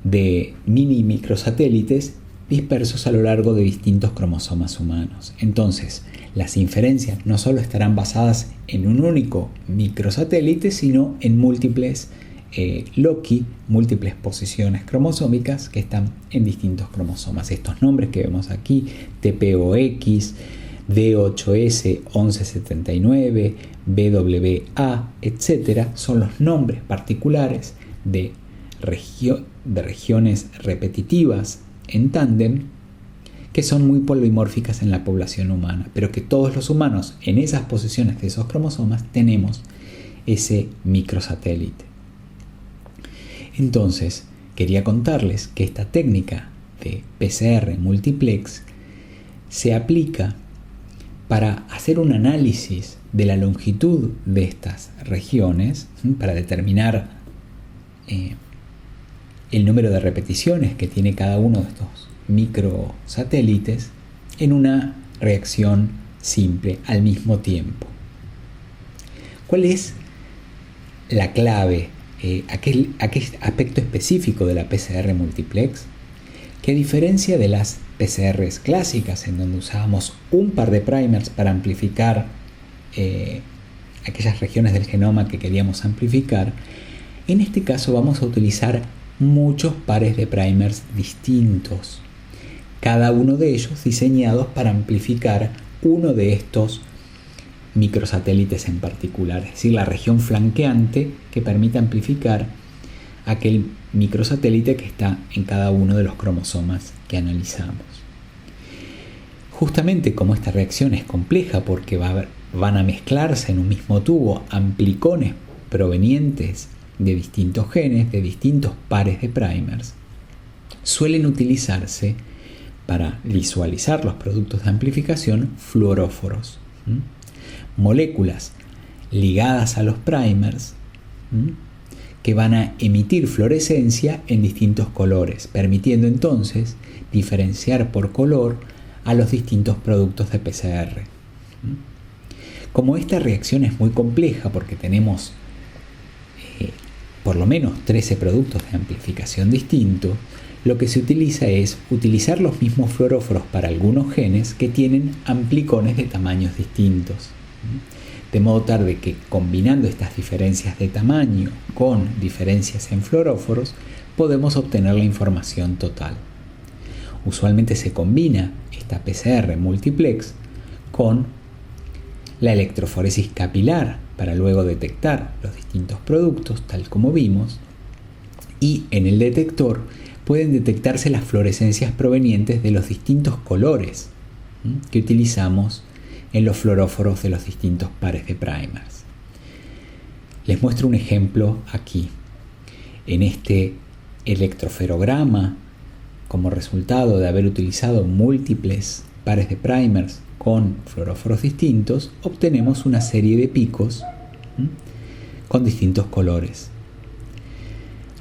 S1: de mini microsatélites dispersos a lo largo de distintos cromosomas humanos. Entonces, las inferencias no solo estarán basadas en un único microsatélite, sino en múltiples loci, múltiples posiciones cromosómicas que están en distintos cromosomas. Estos nombres que vemos aquí, TPOX, D8S1179, BWA, etc., son los nombres particulares de regiones repetitivas en tándem que son muy polimórficas en la población humana, pero que todos los humanos en esas posiciones de esos cromosomas tenemos ese microsatélite. Entonces, quería contarles que esta técnica de PCR multiplex se aplica para hacer un análisis de la longitud de estas regiones, para determinar el número de repeticiones que tiene cada uno de estos microsatélites en una reacción simple al mismo tiempo. ¿Cuál es la clave? Aquel aspecto específico de la PCR multiplex, que a diferencia de las PCRs clásicas, en donde usábamos un par de primers para amplificar aquellas regiones del genoma que queríamos amplificar, en este caso vamos a utilizar muchos pares de primers distintos, cada uno de ellos diseñados para amplificar uno de estos microsatélites en particular, es decir, la región flanqueante que permite amplificar aquel microsatélite que está en cada uno de los cromosomas que analizamos. Justamente como esta reacción es compleja porque van a mezclarse en un mismo tubo amplicones provenientes de distintos genes, de distintos pares de primers, suelen utilizarse para visualizar los productos de amplificación fluoróforos, moléculas ligadas a los primers que van a emitir fluorescencia en distintos colores, permitiendo entonces diferenciar por color a los distintos productos de PCR. Como esta reacción es muy compleja porque tenemos por lo menos 13 productos de amplificación distintos, lo que se utiliza es utilizar los mismos fluoróforos para algunos genes que tienen amplicones de tamaños distintos. De modo tal de que combinando estas diferencias de tamaño con diferencias en fluoróforos podemos obtener la información total. Usualmente se combina esta PCR multiplex con la electroforesis capilar para luego detectar los distintos productos tal como vimos, y en el detector pueden detectarse las fluorescencias provenientes de los distintos colores que utilizamos en los fluoróforos de los distintos pares de primers. Les muestro un ejemplo aquí. En este electroferograma, como resultado de haber utilizado múltiples pares de primers con fluoróforos distintos, obtenemos una serie de picos con distintos colores.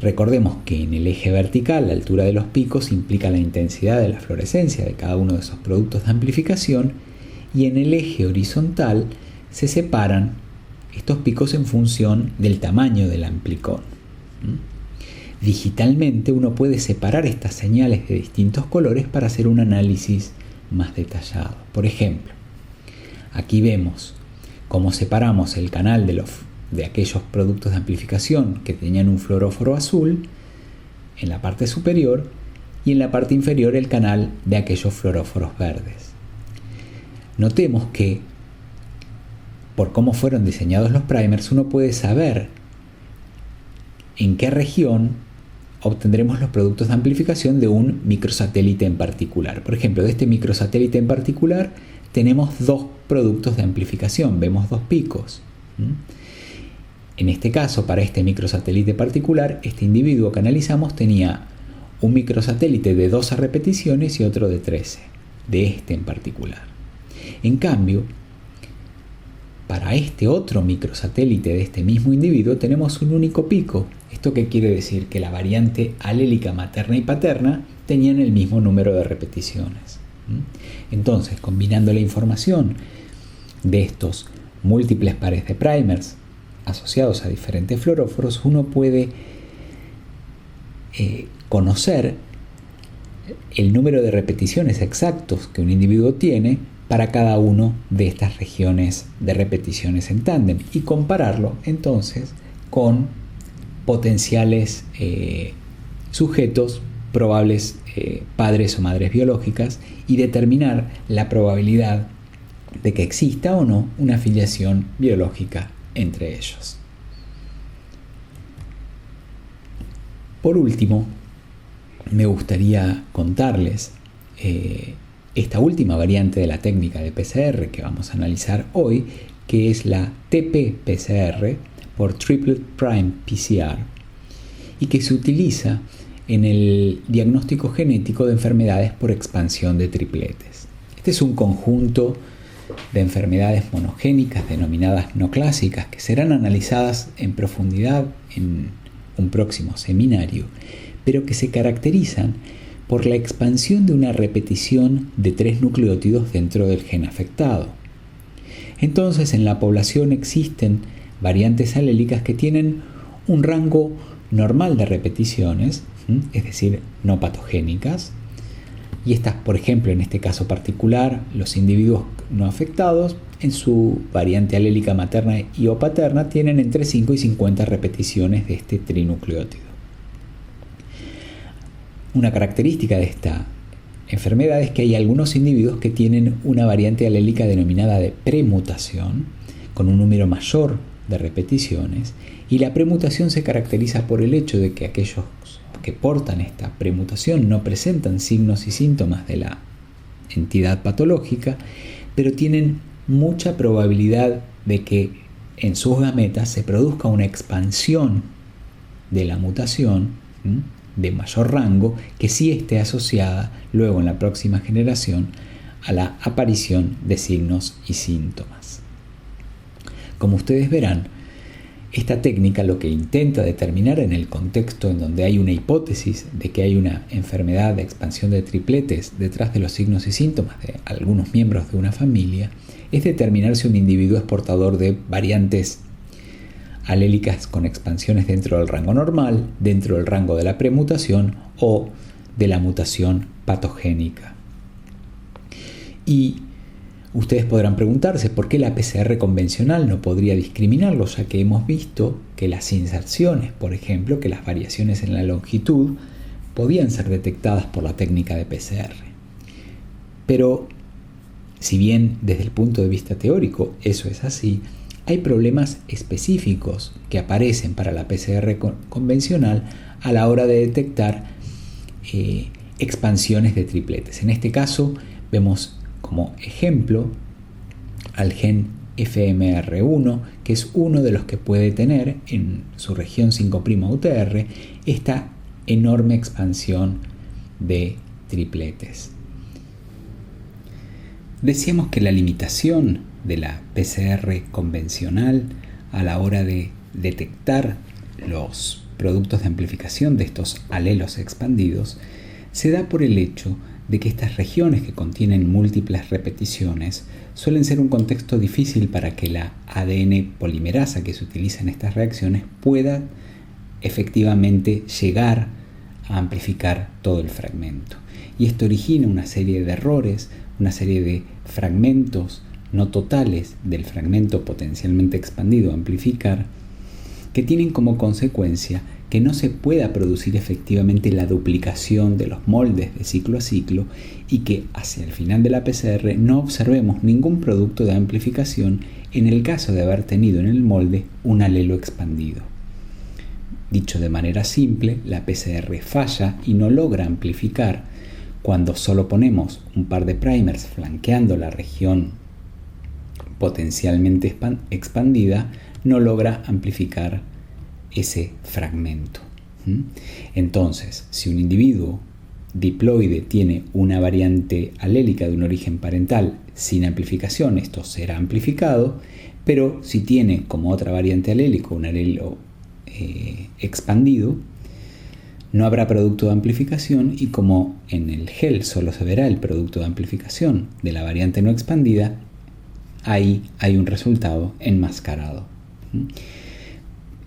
S1: Recordemos que en el eje vertical la altura de los picos implica la intensidad de la fluorescencia de cada uno de esos productos de amplificación, y en el eje horizontal se separan estos picos en función del tamaño del amplicón. Digitalmente uno puede separar estas señales de distintos colores para hacer un análisis más detallado. Por ejemplo, aquí vemos cómo separamos el canal de aquellos productos de amplificación que tenían un fluoróforo azul en la parte superior y en la parte inferior el canal de aquellos fluoróforos verdes. Notemos que por cómo fueron diseñados los primers uno puede saber en qué región obtendremos los productos de amplificación de un microsatélite en particular. Por ejemplo, de este microsatélite en particular tenemos dos productos de amplificación, vemos dos picos. En este caso, para este microsatélite particular, este individuo que analizamos tenía un microsatélite de 12 repeticiones y otro de 13, de este en particular. En cambio, para este otro microsatélite de este mismo individuo tenemos un único pico. ¿Esto qué quiere decir? Que la variante alélica materna y paterna tenían el mismo número de repeticiones. Entonces, combinando la información de estos múltiples pares de primers asociados a diferentes fluoróforos, uno puede conocer el número de repeticiones exactos que un individuo tiene para cada uno de estas regiones de repeticiones en tándem y compararlo entonces con potenciales sujetos, probables padres o madres biológicas, y determinar la probabilidad de que exista o no una filiación biológica entre ellos. Por último, me gustaría contarles esta última variante de la técnica de PCR que vamos a analizar hoy, que es la TP-PCR por Triplet Prime PCR, y que se utiliza en el diagnóstico genético de enfermedades por expansión de tripletes. Este es un conjunto de enfermedades monogénicas denominadas no clásicas que serán analizadas en profundidad en un próximo seminario, pero que se caracterizan por la expansión de una repetición de 3 nucleótidos dentro del gen afectado. Entonces, en la población existen variantes alélicas que tienen un rango normal de repeticiones, es decir, no patogénicas. Y estas, por ejemplo, en este caso particular, los individuos no afectados, en su variante alélica materna y o paterna, tienen entre 5 y 50 repeticiones de este trinucleótido. Una característica de esta enfermedad es que hay algunos individuos que tienen una variante alélica denominada de premutación, con un número mayor de repeticiones, y la premutación se caracteriza por el hecho de que aquellos que portan esta premutación no presentan signos y síntomas de la entidad patológica, pero tienen mucha probabilidad de que en sus gametas se produzca una expansión de la mutación de mayor rango que sí esté asociada luego en la próxima generación a la aparición de signos y síntomas. Como ustedes verán, esta técnica lo que intenta determinar en el contexto en donde hay una hipótesis de que hay una enfermedad de expansión de tripletes detrás de los signos y síntomas de algunos miembros de una familia es determinar si un individuo es portador de variantes alélicas con expansiones dentro del rango normal, dentro del rango de la premutación o de la mutación patogénica. Y ustedes podrán preguntarse por qué la PCR convencional no podría discriminarlo, ya que hemos visto que las inserciones, por ejemplo, que las variaciones en la longitud podían ser detectadas por la técnica de PCR. Pero, si bien desde el punto de vista teórico eso es así, hay problemas específicos que aparecen para la PCR convencional a la hora de detectar expansiones de tripletes. En este caso vemos como ejemplo al gen FMR1, que es uno de los que puede tener en su región 5' UTR esta enorme expansión de tripletes. Decíamos que la limitación de la PCR convencional a la hora de detectar los productos de amplificación de estos alelos expandidos se da por el hecho de que estas regiones que contienen múltiples repeticiones suelen ser un contexto difícil para que la ADN polimerasa que se utiliza en estas reacciones pueda efectivamente llegar a amplificar todo el fragmento. Y esto origina una serie de errores, una serie de fragmentos no totales del fragmento potencialmente expandido a amplificar, que tienen como consecuencia que no se pueda producir efectivamente la duplicación de los moldes de ciclo a ciclo y que hacia el final de la PCR no observemos ningún producto de amplificación en el caso de haber tenido en el molde un alelo expandido. Dicho de manera simple, la PCR falla y no logra amplificar cuando solo ponemos un par de primers flanqueando la región potencialmente expandida, no logra amplificar ese fragmento. Entonces, si un individuo diploide tiene una variante alélica de un origen parental sin amplificación, esto será amplificado, pero si tiene como otra variante alélica un alelo expandido, no habrá producto de amplificación y como en el gel solo se verá el producto de amplificación de la variante no expandida, ahí hay un resultado enmascarado.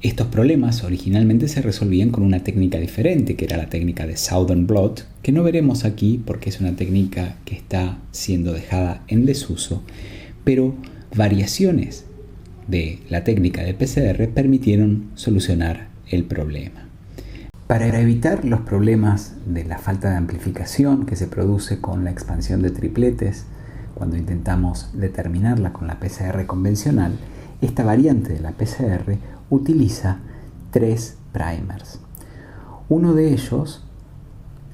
S1: Estos problemas originalmente se resolvían con una técnica diferente, que era la técnica de Southern blot, que no veremos aquí porque es una técnica que está siendo dejada en desuso, pero variaciones de la técnica de PCR permitieron solucionar el problema. Para evitar los problemas de la falta de amplificación que se produce con la expansión de tripletes cuando intentamos determinarla con la PCR convencional, esta variante de la PCR utiliza 3 primers. Uno de ellos,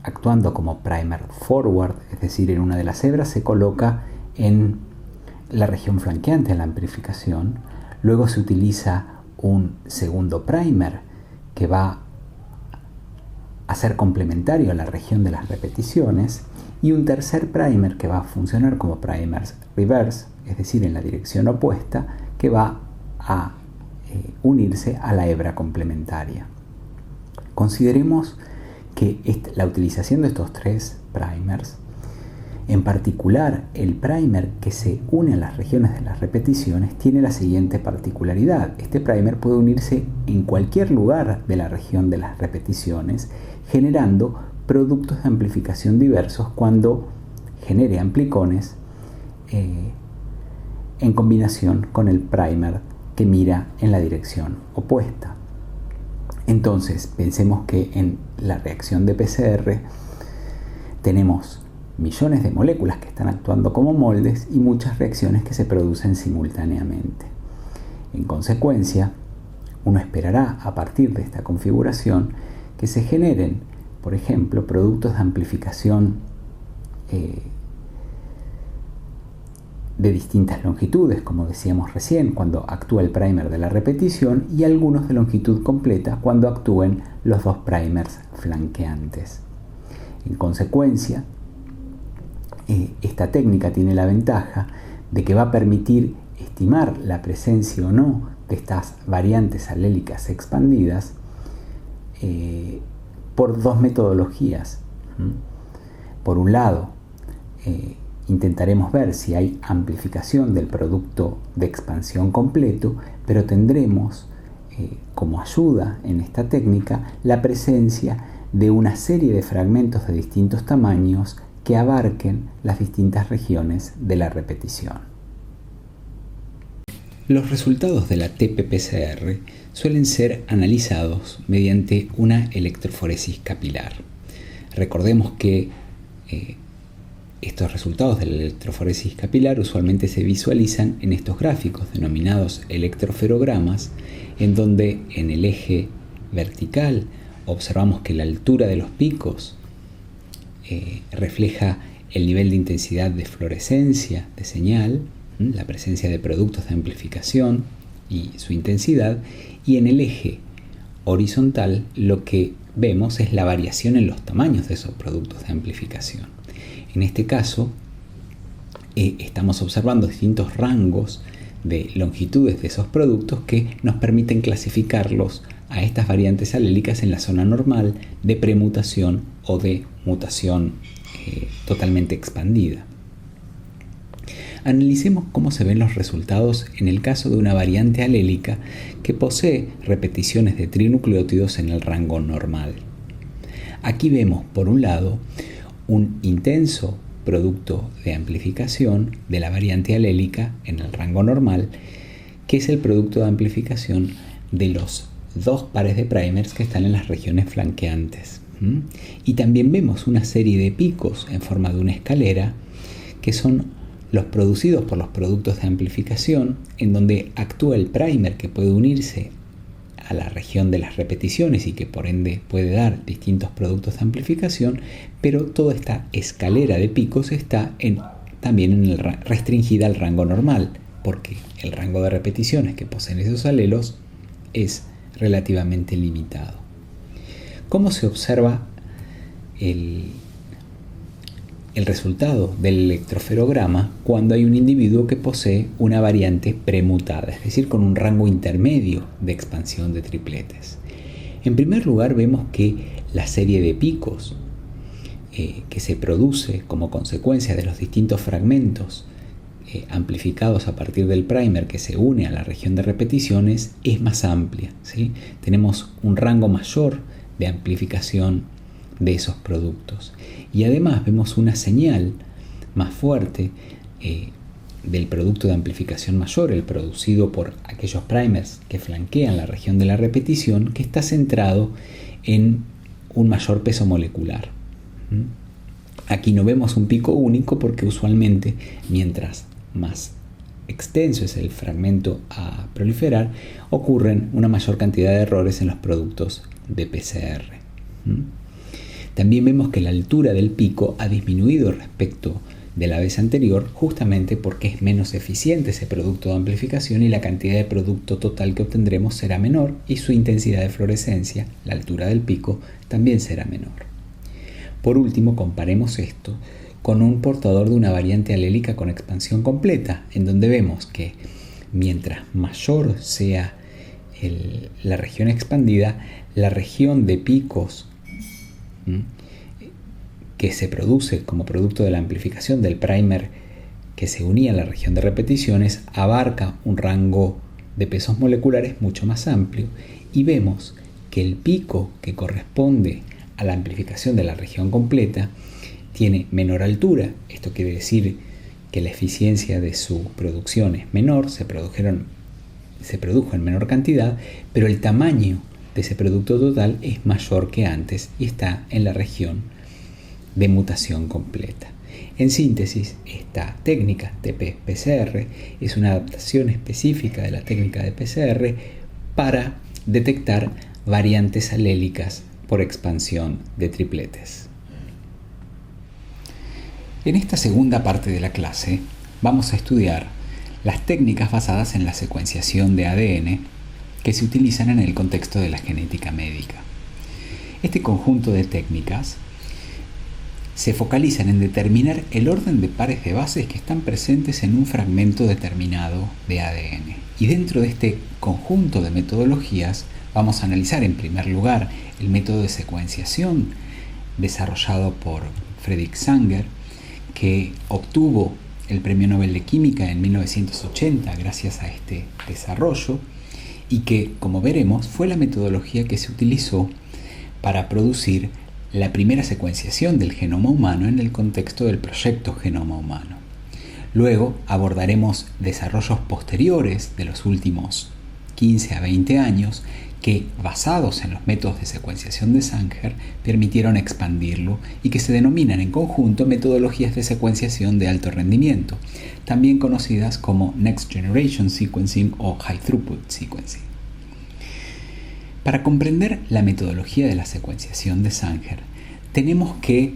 S1: actuando como primer forward, es decir, en una de las hebras, se coloca en la región flanqueante de la amplificación. Luego se utiliza un segundo primer que va a ser complementario a la región de las repeticiones y un tercer primer que va a funcionar como primers reverse, es decir, en la dirección opuesta, que va a unirse a la hebra complementaria. Consideremos que la utilización de estos 3 primers En particular, el primer que se une a las regiones de las repeticiones tiene la siguiente particularidad. Este primer puede unirse en cualquier lugar de la región de las repeticiones, generando productos de amplificación diversos cuando genere amplicones en combinación con el primer que mira en la dirección opuesta. Entonces, pensemos que en la reacción de PCR tenemos millones de moléculas que están actuando como moldes y muchas reacciones que se producen simultáneamente. En consecuencia, uno esperará a partir de esta configuración que se generen, por ejemplo, productos de amplificación de distintas longitudes, como decíamos recién, cuando actúa el primer de la repetición, y algunos de longitud completa cuando actúen los dos primers flanqueantes. En consecuencia, esta técnica tiene la ventaja de que va a permitir estimar la presencia o no de estas variantes alélicas expandidas por dos metodologías. Por un lado, intentaremos ver si hay amplificación del producto de expansión completo, pero tendremos como ayuda en esta técnica la presencia de una serie de fragmentos de distintos tamaños que abarquen las distintas regiones de la repetición. Los resultados de la TPPCR suelen ser analizados mediante una electroforesis capilar. Recordemos que estos resultados de la electroforesis capilar usualmente se visualizan en estos gráficos denominados electroferogramas, en donde en el eje vertical observamos que la altura de los picos refleja el nivel de intensidad de fluorescencia de señal, la presencia de productos de amplificación y su intensidad, y en el eje horizontal lo que vemos es la variación en los tamaños de esos productos de amplificación. En este caso, estamos observando distintos rangos de longitudes de esos productos que nos permiten clasificarlos a estas variantes alélicas en la zona normal, de premutación o de mutación totalmente expandida. Analicemos cómo se ven los resultados en el caso de una variante alélica que posee repeticiones de trinucleótidos en el rango normal. Aquí vemos, por un lado, un intenso producto de amplificación de la variante alélica en el rango normal, que es el producto de amplificación de los dos pares de primers que están en las regiones flanqueantes. Y también vemos una serie de picos en forma de una escalera que son los producidos por los productos de amplificación, en donde actúa el primer que puede unirse a la región de las repeticiones y que por ende puede dar distintos productos de amplificación, pero toda esta escalera de picos está también restringida al rango normal, porque el rango de repeticiones que poseen esos alelos es relativamente limitado. ¿Cómo se observa el resultado del electroferograma cuando hay un individuo que posee una variante premutada, es decir, con un rango intermedio de expansión de tripletes? En primer lugar, vemos que la serie de picos que se produce como consecuencia de los distintos fragmentos amplificados a partir del primer que se une a la región de repeticiones es más amplia, ¿sí? Tenemos un rango mayor de amplificación de esos productos. Y además vemos una señal más fuerte del producto de amplificación mayor, el producido por aquellos primers que flanquean la región de la repetición, que está centrado en un mayor peso molecular. Aquí no vemos un pico único porque usualmente mientras más extenso es el fragmento a proliferar, ocurren una mayor cantidad de errores en los productos de PCR. También vemos que la altura del pico ha disminuido respecto de la vez anterior, justamente porque es menos eficiente ese producto de amplificación y la cantidad de producto total que obtendremos será menor y su intensidad de fluorescencia, la altura del pico, también será menor. Por último, comparemos esto con un portador de una variante alélica con expansión completa, en donde vemos que mientras mayor sea la región expandida, la región de picos que se produce como producto de la amplificación del primer que se unía a la región de repeticiones abarca un rango de pesos moleculares mucho más amplio, y vemos que el pico que corresponde a la amplificación de la región completa tiene menor altura. Esto quiere decir que la eficiencia de su producción es menor, se produjo en menor cantidad, pero el tamaño de ese producto total es mayor que antes y está en la región de mutación completa. En síntesis, esta técnica TP-PCR es una adaptación específica de la técnica de PCR para detectar variantes alélicas por expansión de tripletes. En esta segunda parte de la clase vamos a estudiar las técnicas basadas en la secuenciación de ADN que se utilizan en el contexto de la genética médica. Este conjunto de técnicas se focalizan en determinar el orden de pares de bases que están presentes en un fragmento determinado de ADN. Y dentro de este conjunto de metodologías vamos a analizar en primer lugar el método de secuenciación desarrollado por Fredrik Sanger, que obtuvo el Premio Nobel de Química en 1980 gracias a este desarrollo, y que, como veremos, fue la metodología que se utilizó para producir la primera secuenciación del genoma humano en el contexto del proyecto Genoma Humano. Luego abordaremos desarrollos posteriores de los últimos 15 a 20 años que, basados en los métodos de secuenciación de Sanger, permitieron expandirlo y que se denominan en conjunto metodologías de secuenciación de alto rendimiento, también conocidas como Next Generation Sequencing o High Throughput Sequencing. Para comprender la metodología de la secuenciación de Sanger, tenemos que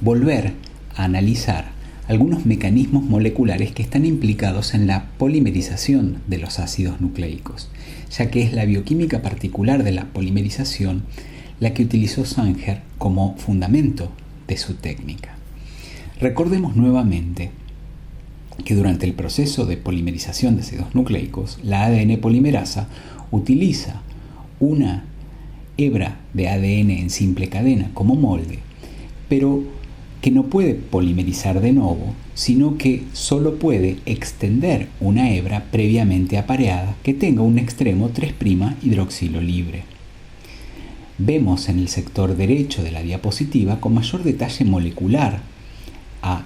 S1: volver a analizar algunos mecanismos moleculares que están implicados en la polimerización de los ácidos nucleicos, ya que es la bioquímica particular de la polimerización la que utilizó Sanger como fundamento de su técnica. Recordemos nuevamente que durante el proceso de polimerización de ácidos nucleicos, la ADN polimerasa utiliza una hebra de ADN en simple cadena como molde, pero que no puede polimerizar de nuevo, sino que solo puede extender una hebra previamente apareada que tenga un extremo 3' hidroxilo libre. Vemos en el sector derecho de la diapositiva con mayor detalle molecular a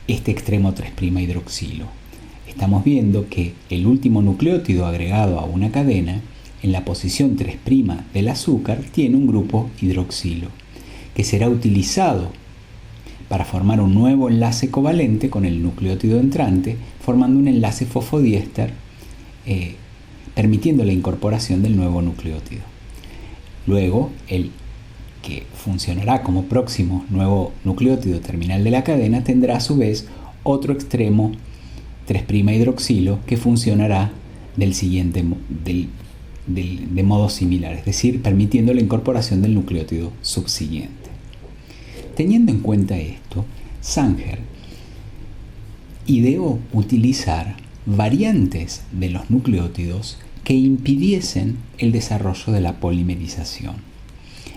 S1: este extremo 3' hidroxilo. Estamos viendo que el último nucleótido agregado a una cadena, en la posición 3' del azúcar, tiene un grupo hidroxilo, que será utilizado para formar un nuevo enlace covalente con el nucleótido entrante, formando un enlace fosfodiéster, permitiendo la incorporación del nuevo nucleótido. Luego, el que funcionará como próximo nuevo nucleótido terminal de la cadena tendrá a su vez otro extremo 3' hidroxilo que funcionará de modo similar, es decir, permitiendo la incorporación del nucleótido subsiguiente. Teniendo en cuenta esto, Sanger ideó utilizar variantes de los nucleótidos que impidiesen el desarrollo de la polimerización.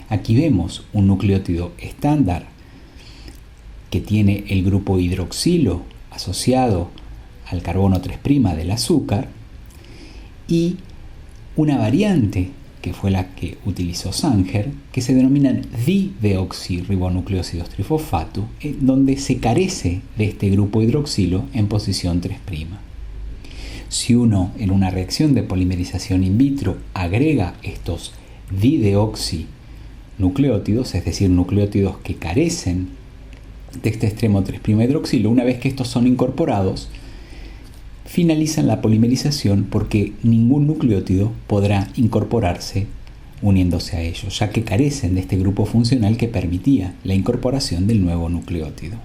S1: Aquí vemos un nucleótido estándar que tiene el grupo hidroxilo asociado al carbono 3' del azúcar y una variante que fue la que utilizó Sanger, que se denominan dideoxirribonucleósidos trifosfato, donde se carece de este grupo hidroxilo en posición 3'. Si uno en una reacción de polimerización in vitro agrega estos dideoxinucleótidos, es decir, nucleótidos que carecen de este extremo 3' hidroxilo, una vez que estos son incorporados, finalizan la polimerización porque ningún nucleótido podrá incorporarse uniéndose a ellos, ya que carecen de este grupo funcional que permitía la incorporación del nuevo nucleótido.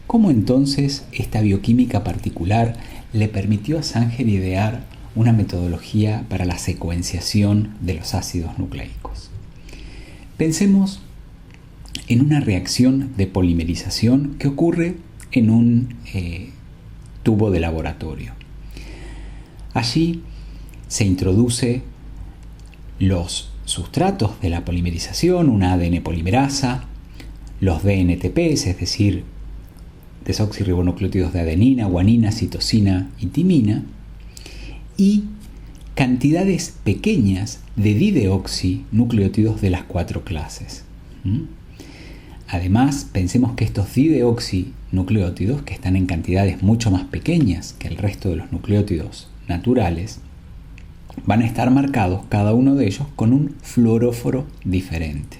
S1: ¿Cómo entonces esta bioquímica particular le permitió a Sanger idear una metodología para la secuenciación de los ácidos nucleicos? Pensemos en una reacción de polimerización que ocurre en un tubo de laboratorio. Allí se introduce los sustratos de la polimerización, una ADN polimerasa, los DNTPs, es decir, desoxirribonucleótidos de adenina, guanina, citosina y timina, y cantidades pequeñas de dideoxinucleótidos de las 4 clases. Además, pensemos que estos dideoxinucleótidos, que están en cantidades mucho más pequeñas que el resto de los nucleótidos naturales, van a estar marcados cada uno de ellos con un fluoróforo diferente.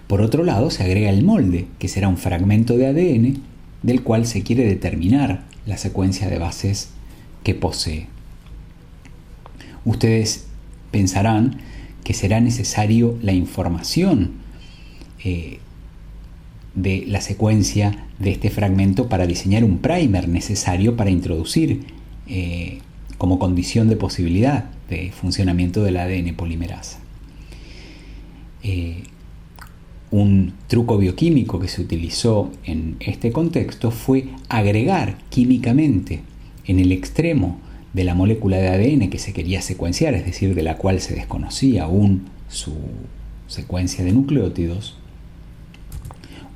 S1: Por otro lado, se agrega el molde, que será un fragmento de ADN del cual se quiere determinar la secuencia de bases que posee. Ustedes pensarán que será necesario la información de la secuencia de este fragmento para diseñar un primer necesario para introducir como condición de posibilidad de funcionamiento del ADN polimerasa. Un truco bioquímico que se utilizó en este contexto fue agregar químicamente en el extremo de la molécula de ADN que se quería secuenciar, es decir, de la cual se desconocía aún su secuencia de nucleótidos,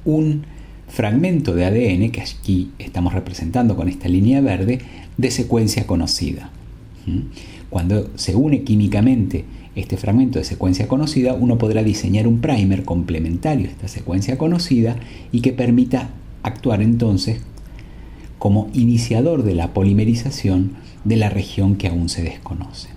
S1: un fragmento de ADN que aquí estamos representando con esta línea verde de secuencia conocida. Cuando se une químicamente este fragmento de secuencia conocida, uno podrá diseñar un primer complementario a esta secuencia conocida y que permita actuar entonces como iniciador de la polimerización de la región que aún se desconoce.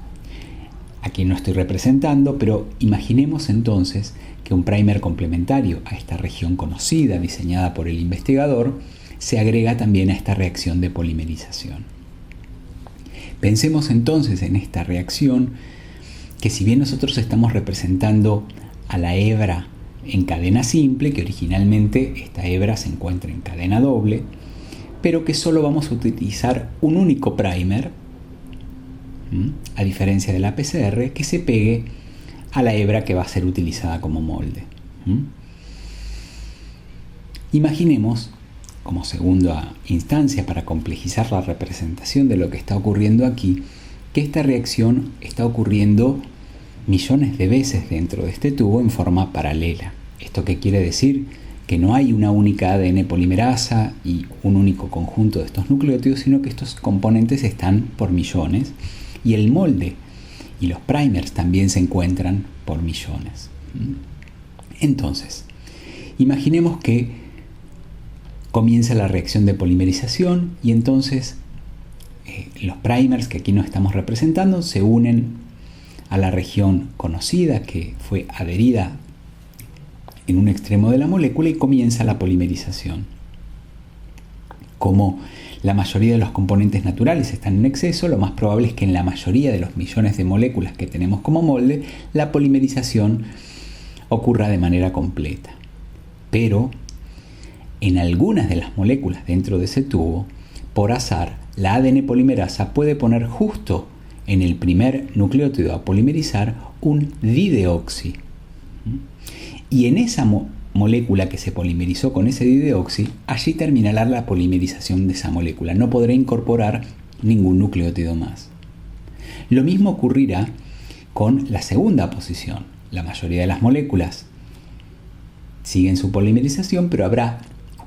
S1: Aquí no estoy representando, pero imaginemos entonces que un primer complementario a esta región conocida diseñada por el investigador se agrega también a esta reacción de polimerización. Pensemos entonces en esta reacción que, si bien nosotros estamos representando a la hebra en cadena simple, que originalmente esta hebra se encuentra en cadena doble, pero que solo vamos a utilizar un único primer, a diferencia de la PCR, que se pegue a la hebra que va a ser utilizada como molde. Imaginemos, como segunda instancia para complejizar la representación de lo que está ocurriendo aquí, que esta reacción está ocurriendo millones de veces dentro de este tubo en forma paralela. ¿Esto qué quiere decir? Que no hay una única ADN polimerasa y un único conjunto de estos nucleótidos, sino que estos componentes están por millones y el molde y los primers también se encuentran por millones. Entonces, imaginemos que comienza la reacción de polimerización y entonces los primers que aquí no estamos representando se unen a la región conocida que fue adherida en un extremo de la molécula y comienza la polimerización. Como la mayoría de los componentes naturales están en exceso, lo más probable es que en la mayoría de los millones de moléculas que tenemos como molde, la polimerización ocurra de manera completa. Pero en algunas de las moléculas dentro de ese tubo, por azar, la ADN polimerasa puede poner justo en el primer nucleótido a polimerizar un dideoxi. Y en esa molécula que se polimerizó con ese dideoxi, allí terminará la polimerización de esa molécula. No podrá incorporar ningún nucleótido más. Lo mismo ocurrirá con la segunda posición. La mayoría de las moléculas siguen su polimerización, pero habrá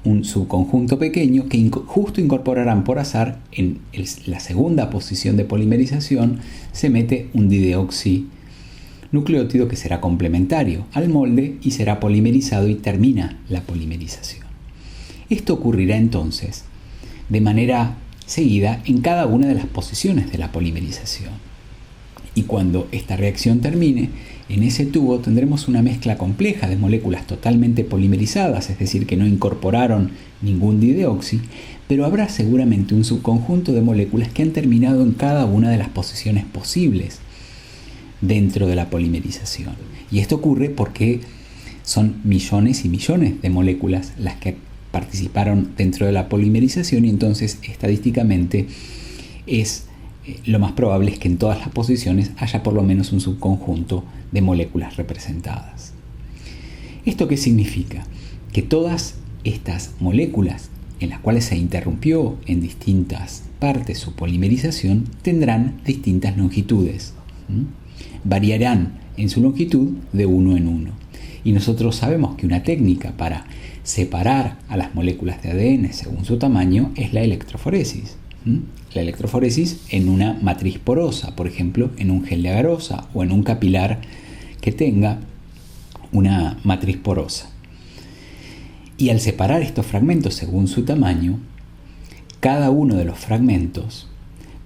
S1: un subconjunto pequeño que justo incorporarán por azar en la segunda posición de polimerización, se mete un dideoxi nucleótido que será complementario al molde y será polimerizado y termina la polimerización. Esto ocurrirá entonces de manera seguida en cada una de las posiciones de la polimerización. Y cuando esta reacción termine, en ese tubo tendremos una mezcla compleja de moléculas totalmente polimerizadas, es decir, que no incorporaron ningún dideoxi, pero habrá seguramente un subconjunto de moléculas que han terminado en cada una de las posiciones posibles dentro de la polimerización. Y esto ocurre porque son millones y millones de moléculas las que participaron dentro de la polimerización y entonces estadísticamente lo más probable es que en todas las posiciones haya por lo menos un subconjunto de moléculas representadas. ¿Esto qué significa? Que todas estas moléculas en las cuales se interrumpió en distintas partes su polimerización tendrán distintas longitudes. variarán en su longitud de uno en uno. Y nosotros sabemos que una técnica para separar a las moléculas de ADN según su tamaño es la electroforesis. La electroforesis en una matriz porosa, por ejemplo, en un gel de agarosa o en un capilar que tenga una matriz porosa. Y al separar estos fragmentos según su tamaño, cada uno de los fragmentos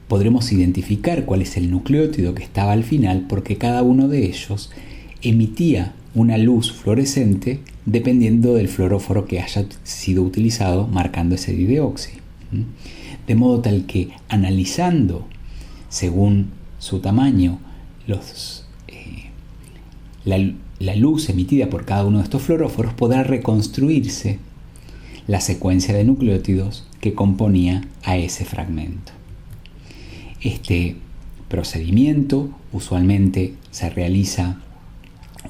S1: podremos identificar cuál es el nucleótido que estaba al final, porque cada uno de ellos emitía una luz fluorescente dependiendo del fluoróforo que haya sido utilizado, marcando ese dideoxi. De modo tal que analizando según su tamaño la luz emitida por cada uno de estos fluoróforos, podrá reconstruirse la secuencia de nucleótidos que componía a ese fragmento. Este procedimiento usualmente se realiza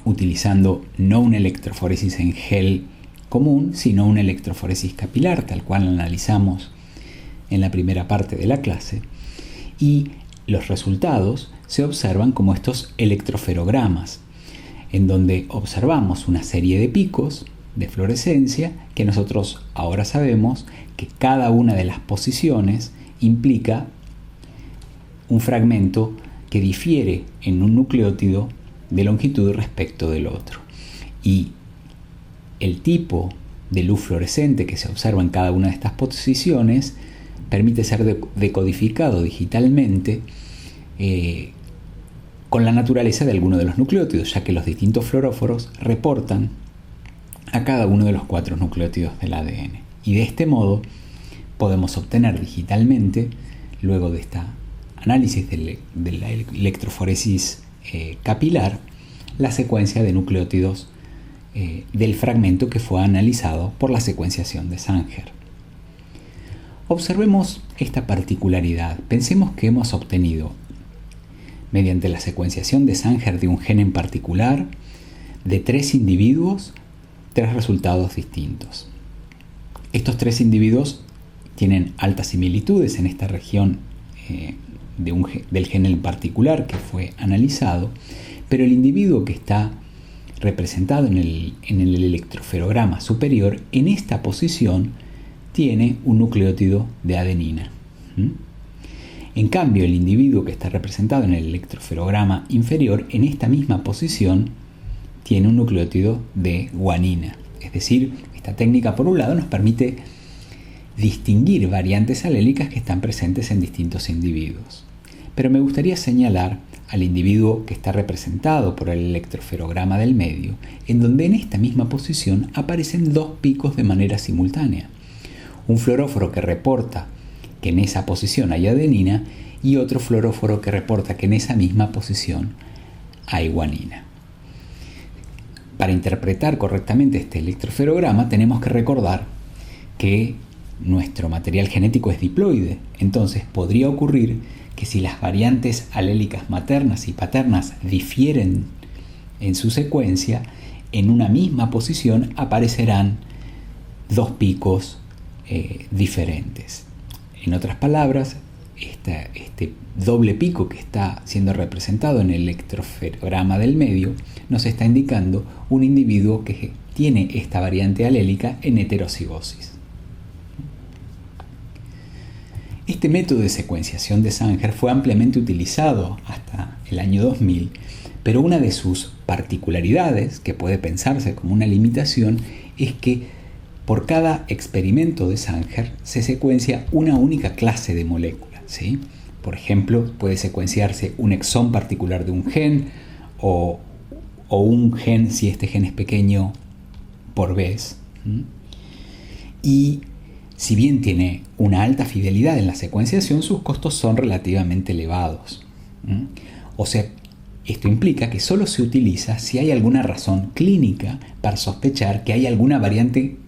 S1: utilizando no una electroforesis en gel común, sino una electroforesis capilar, tal cual analizamos en la primera parte de la clase, y los resultados se observan como estos electroferogramas, en donde observamos una serie de picos de fluorescencia que nosotros ahora sabemos que cada una de las posiciones implica un fragmento que difiere en un nucleótido de longitud respecto del otro. Y el tipo de luz fluorescente que se observa en cada una de estas posiciones permite ser decodificado digitalmente con la naturaleza de alguno de los nucleótidos, ya que los distintos fluoróforos reportan a cada uno de los 4 nucleótidos del ADN. Y de este modo podemos obtener digitalmente, luego de este análisis de la electroforesis capilar, la secuencia de nucleótidos del fragmento que fue analizado por la secuenciación de Sanger. Observemos esta particularidad. Pensemos que hemos obtenido, mediante la secuenciación de Sanger de un gen en particular, de 3 individuos, 3 resultados distintos. Estos 3 individuos tienen altas similitudes en esta región del gen en particular que fue analizado, pero el individuo que está representado en el electroferograma superior, en esta posición, tiene un nucleótido de adenina. En cambio, el individuo que está representado en el electroferograma inferior, en esta misma posición, tiene un nucleótido de guanina. Es decir, esta técnica, por un lado, nos permite distinguir variantes alélicas que están presentes en distintos individuos. Pero me gustaría señalar al individuo que está representado por el electroferograma del medio, en donde en esta misma posición aparecen 2 picos de manera simultánea. Un fluoróforo que reporta que en esa posición hay adenina y otro fluoróforo que reporta que en esa misma posición hay guanina. Para interpretar correctamente este electroferograma tenemos que recordar que nuestro material genético es diploide, entonces podría ocurrir que si las variantes alélicas maternas y paternas difieren en su secuencia, en una misma posición aparecerán 2 picos diferentes. En otras palabras, este doble pico que está siendo representado en el electroferograma del medio nos está indicando un individuo que tiene esta variante alélica en heterocigosis. Este método de secuenciación de Sanger fue ampliamente utilizado hasta el año 2000, pero una de sus particularidades, que puede pensarse como una limitación, es que por cada experimento de Sanger se secuencia una única clase de moléculas, ¿sí? Por ejemplo, puede secuenciarse un exón particular de un gen o un gen, si este gen es pequeño, por vez. Y si bien tiene una alta fidelidad en la secuenciación, sus costos son relativamente elevados. O sea, esto implica que solo se utiliza si hay alguna razón clínica para sospechar que hay alguna variante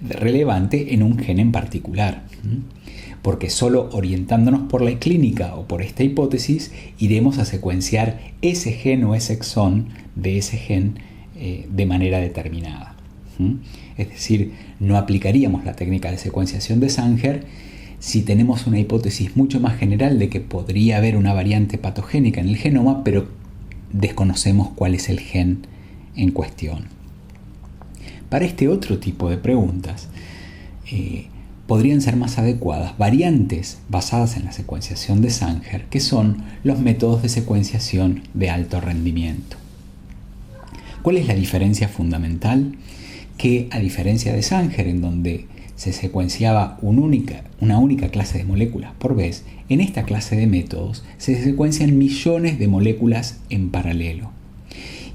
S1: relevante en un gen en particular, porque solo orientándonos por la clínica o por esta hipótesis iremos a secuenciar ese gen o ese exón de ese gen de manera determinada. Es decir, no aplicaríamos la técnica de secuenciación de Sanger si tenemos una hipótesis mucho más general de que podría haber una variante patogénica en el genoma, pero desconocemos cuál es el gen en cuestión. Para este otro tipo de preguntas, podrían ser más adecuadas variantes basadas en la secuenciación de Sanger, que son los métodos de secuenciación de alto rendimiento. ¿Cuál es la diferencia fundamental? Que a diferencia de Sanger, en donde se secuenciaba una única clase de moléculas por vez, en esta clase de métodos se secuencian millones de moléculas en paralelo.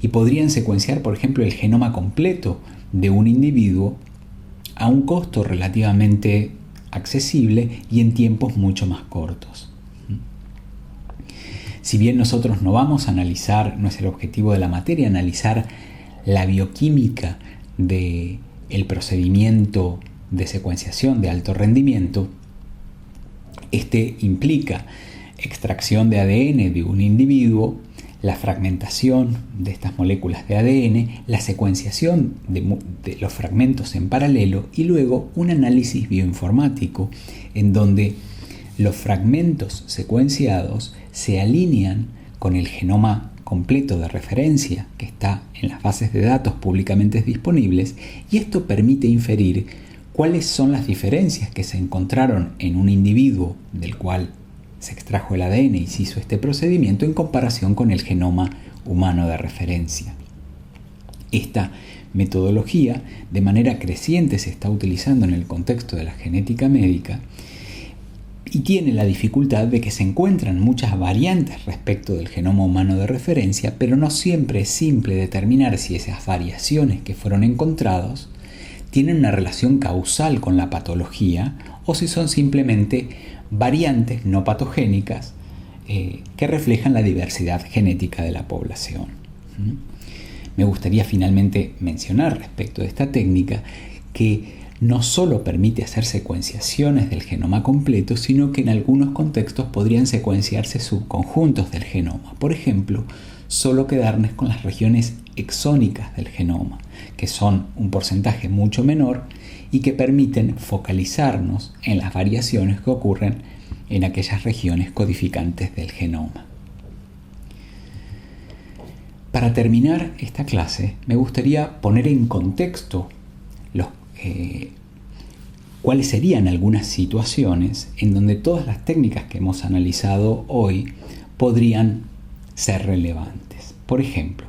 S1: Y podrían secuenciar, por ejemplo, el genoma completo de un individuo a un costo relativamente accesible y en tiempos mucho más cortos. Si bien nosotros no vamos a analizar, no es el objetivo de la materia, analizar la bioquímica del procedimiento de secuenciación de alto rendimiento, este implica extracción de ADN de un individuo, la fragmentación de estas moléculas de ADN, la secuenciación de los fragmentos en paralelo y luego un análisis bioinformático en donde los fragmentos secuenciados se alinean con el genoma completo de referencia que está en las bases de datos públicamente disponibles, y esto permite inferir cuáles son las diferencias que se encontraron en un individuo del cual se extrajo el ADN y se hizo este procedimiento en comparación con el genoma humano de referencia. Esta metodología de manera creciente se está utilizando en el contexto de la genética médica y tiene la dificultad de que se encuentran muchas variantes respecto del genoma humano de referencia, pero no siempre es simple determinar si esas variaciones que fueron encontradas tienen una relación causal con la patología o si son simplemente variantes no patogénicas que reflejan la diversidad genética de la población. Me gustaría finalmente mencionar respecto de esta técnica que no solo permite hacer secuenciaciones del genoma completo, sino que en algunos contextos podrían secuenciarse subconjuntos del genoma. Por ejemplo, solo quedarnos con las regiones exónicas del genoma, que son un porcentaje mucho menor y que permiten focalizarnos en las variaciones que ocurren en aquellas regiones codificantes del genoma. Para terminar esta clase, me gustaría poner en contexto cuáles serían algunas situaciones en donde todas las técnicas que hemos analizado hoy podrían ser relevantes. Por ejemplo,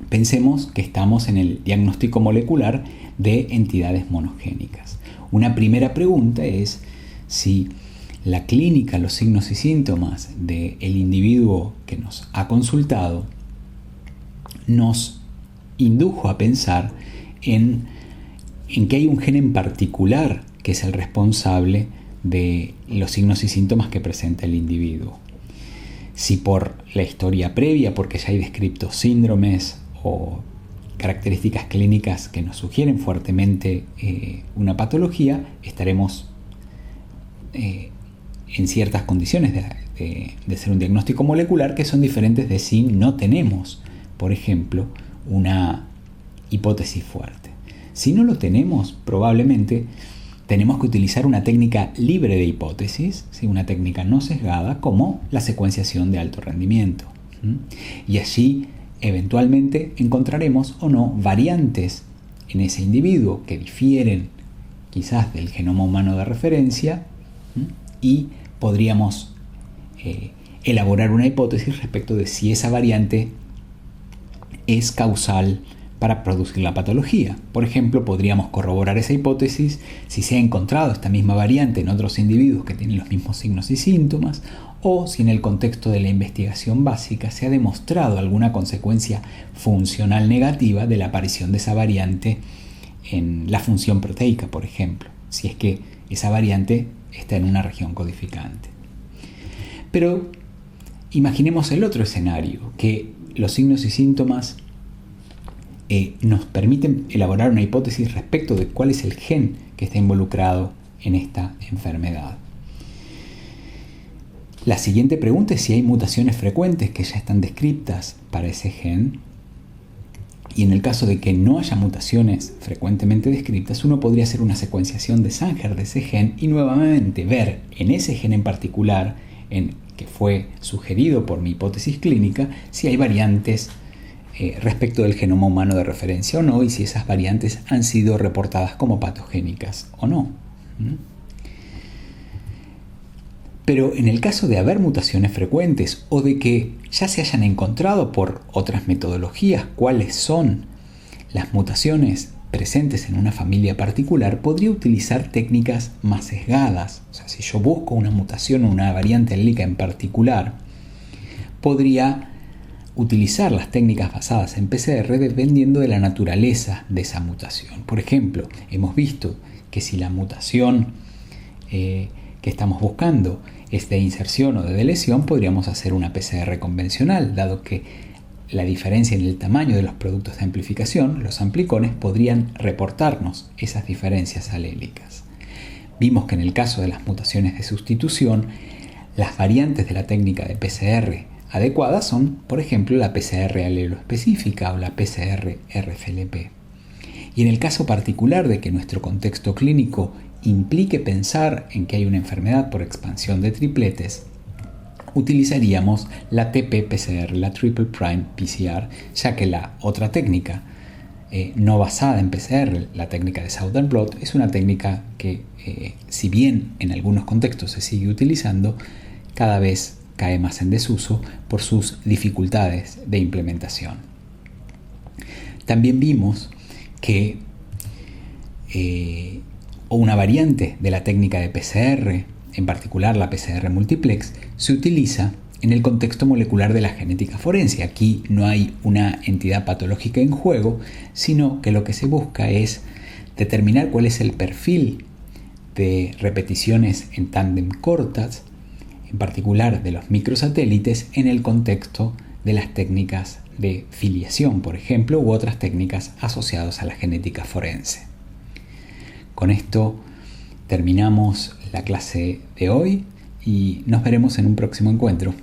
S1: pensemos que estamos en el diagnóstico molecular de entidades monogénicas. Una primera pregunta es si la clínica, los signos y síntomas del individuo que nos ha consultado nos indujo a pensar en que hay un gen en particular que es el responsable de los signos y síntomas que presenta el individuo. Si por la historia previa, porque ya hay descritos síndromes o características clínicas que nos sugieren fuertemente una patología, estaremos en ciertas condiciones de ser un diagnóstico molecular que son diferentes de si no tenemos, por ejemplo, una hipótesis fuerte. Si no lo tenemos, probablemente tenemos que utilizar una técnica libre de hipótesis, ¿sí? Una técnica no sesgada como la secuenciación de alto rendimiento. Y allí eventualmente encontraremos o no variantes en ese individuo que difieren quizás del genoma humano de referencia y podríamos elaborar una hipótesis respecto de si esa variante es causal para producir la patología. Por ejemplo, podríamos corroborar esa hipótesis si se ha encontrado esta misma variante en otros individuos que tienen los mismos signos y síntomas, o si en el contexto de la investigación básica se ha demostrado alguna consecuencia funcional negativa de la aparición de esa variante en la función proteica, por ejemplo, si es que esa variante está en una región codificante. Pero imaginemos el otro escenario, que los signos y síntomas nos permiten elaborar una hipótesis respecto de cuál es el gen que está involucrado en esta enfermedad. La siguiente pregunta es si hay mutaciones frecuentes que ya están descritas para ese gen Y en el caso de que no haya mutaciones frecuentemente descritas, uno podría hacer una secuenciación de Sanger de ese gen y nuevamente ver en ese gen en particular, que fue sugerido por mi hipótesis clínica, si hay variantes respecto del genoma humano de referencia o no, y si esas variantes han sido reportadas como patogénicas o no. Pero en el caso de haber mutaciones frecuentes o de que ya se hayan encontrado por otras metodologías cuáles son las mutaciones presentes en una familia particular, podría utilizar técnicas más sesgadas. O sea, si yo busco una mutación o una variante alélica en particular, podría utilizar las técnicas basadas en PCR dependiendo de la naturaleza de esa mutación. Por ejemplo, hemos visto que si la mutación que estamos buscando es de inserción o de deleción, podríamos hacer una PCR convencional, dado que la diferencia en el tamaño de los productos de amplificación, los amplicones, podrían reportarnos esas diferencias alélicas. Vimos que en el caso de las mutaciones de sustitución, las variantes de la técnica de PCR adecuadas son, por ejemplo, la PCR alelo específica o la PCR RFLP. Y en el caso particular de que nuestro contexto clínico implique pensar en que hay una enfermedad por expansión de tripletes, utilizaríamos la TP-PCR, la Triple Prime PCR, ya que la otra técnica no basada en PCR, la técnica de Southern Blot, es una técnica que, si bien en algunos contextos se sigue utilizando, cada vez cae más en desuso por sus dificultades de implementación. También vimos que una variante de la técnica de PCR, en particular la PCR multiplex, se utiliza en el contexto molecular de la genética forense. Aquí no hay una entidad patológica en juego, sino que lo que se busca es determinar cuál es el perfil de repeticiones en tándem cortas, en particular de los microsatélites, en el contexto de las técnicas de filiación, por ejemplo, u otras técnicas asociadas a la genética forense. Con esto terminamos la clase de hoy y nos veremos en un próximo encuentro.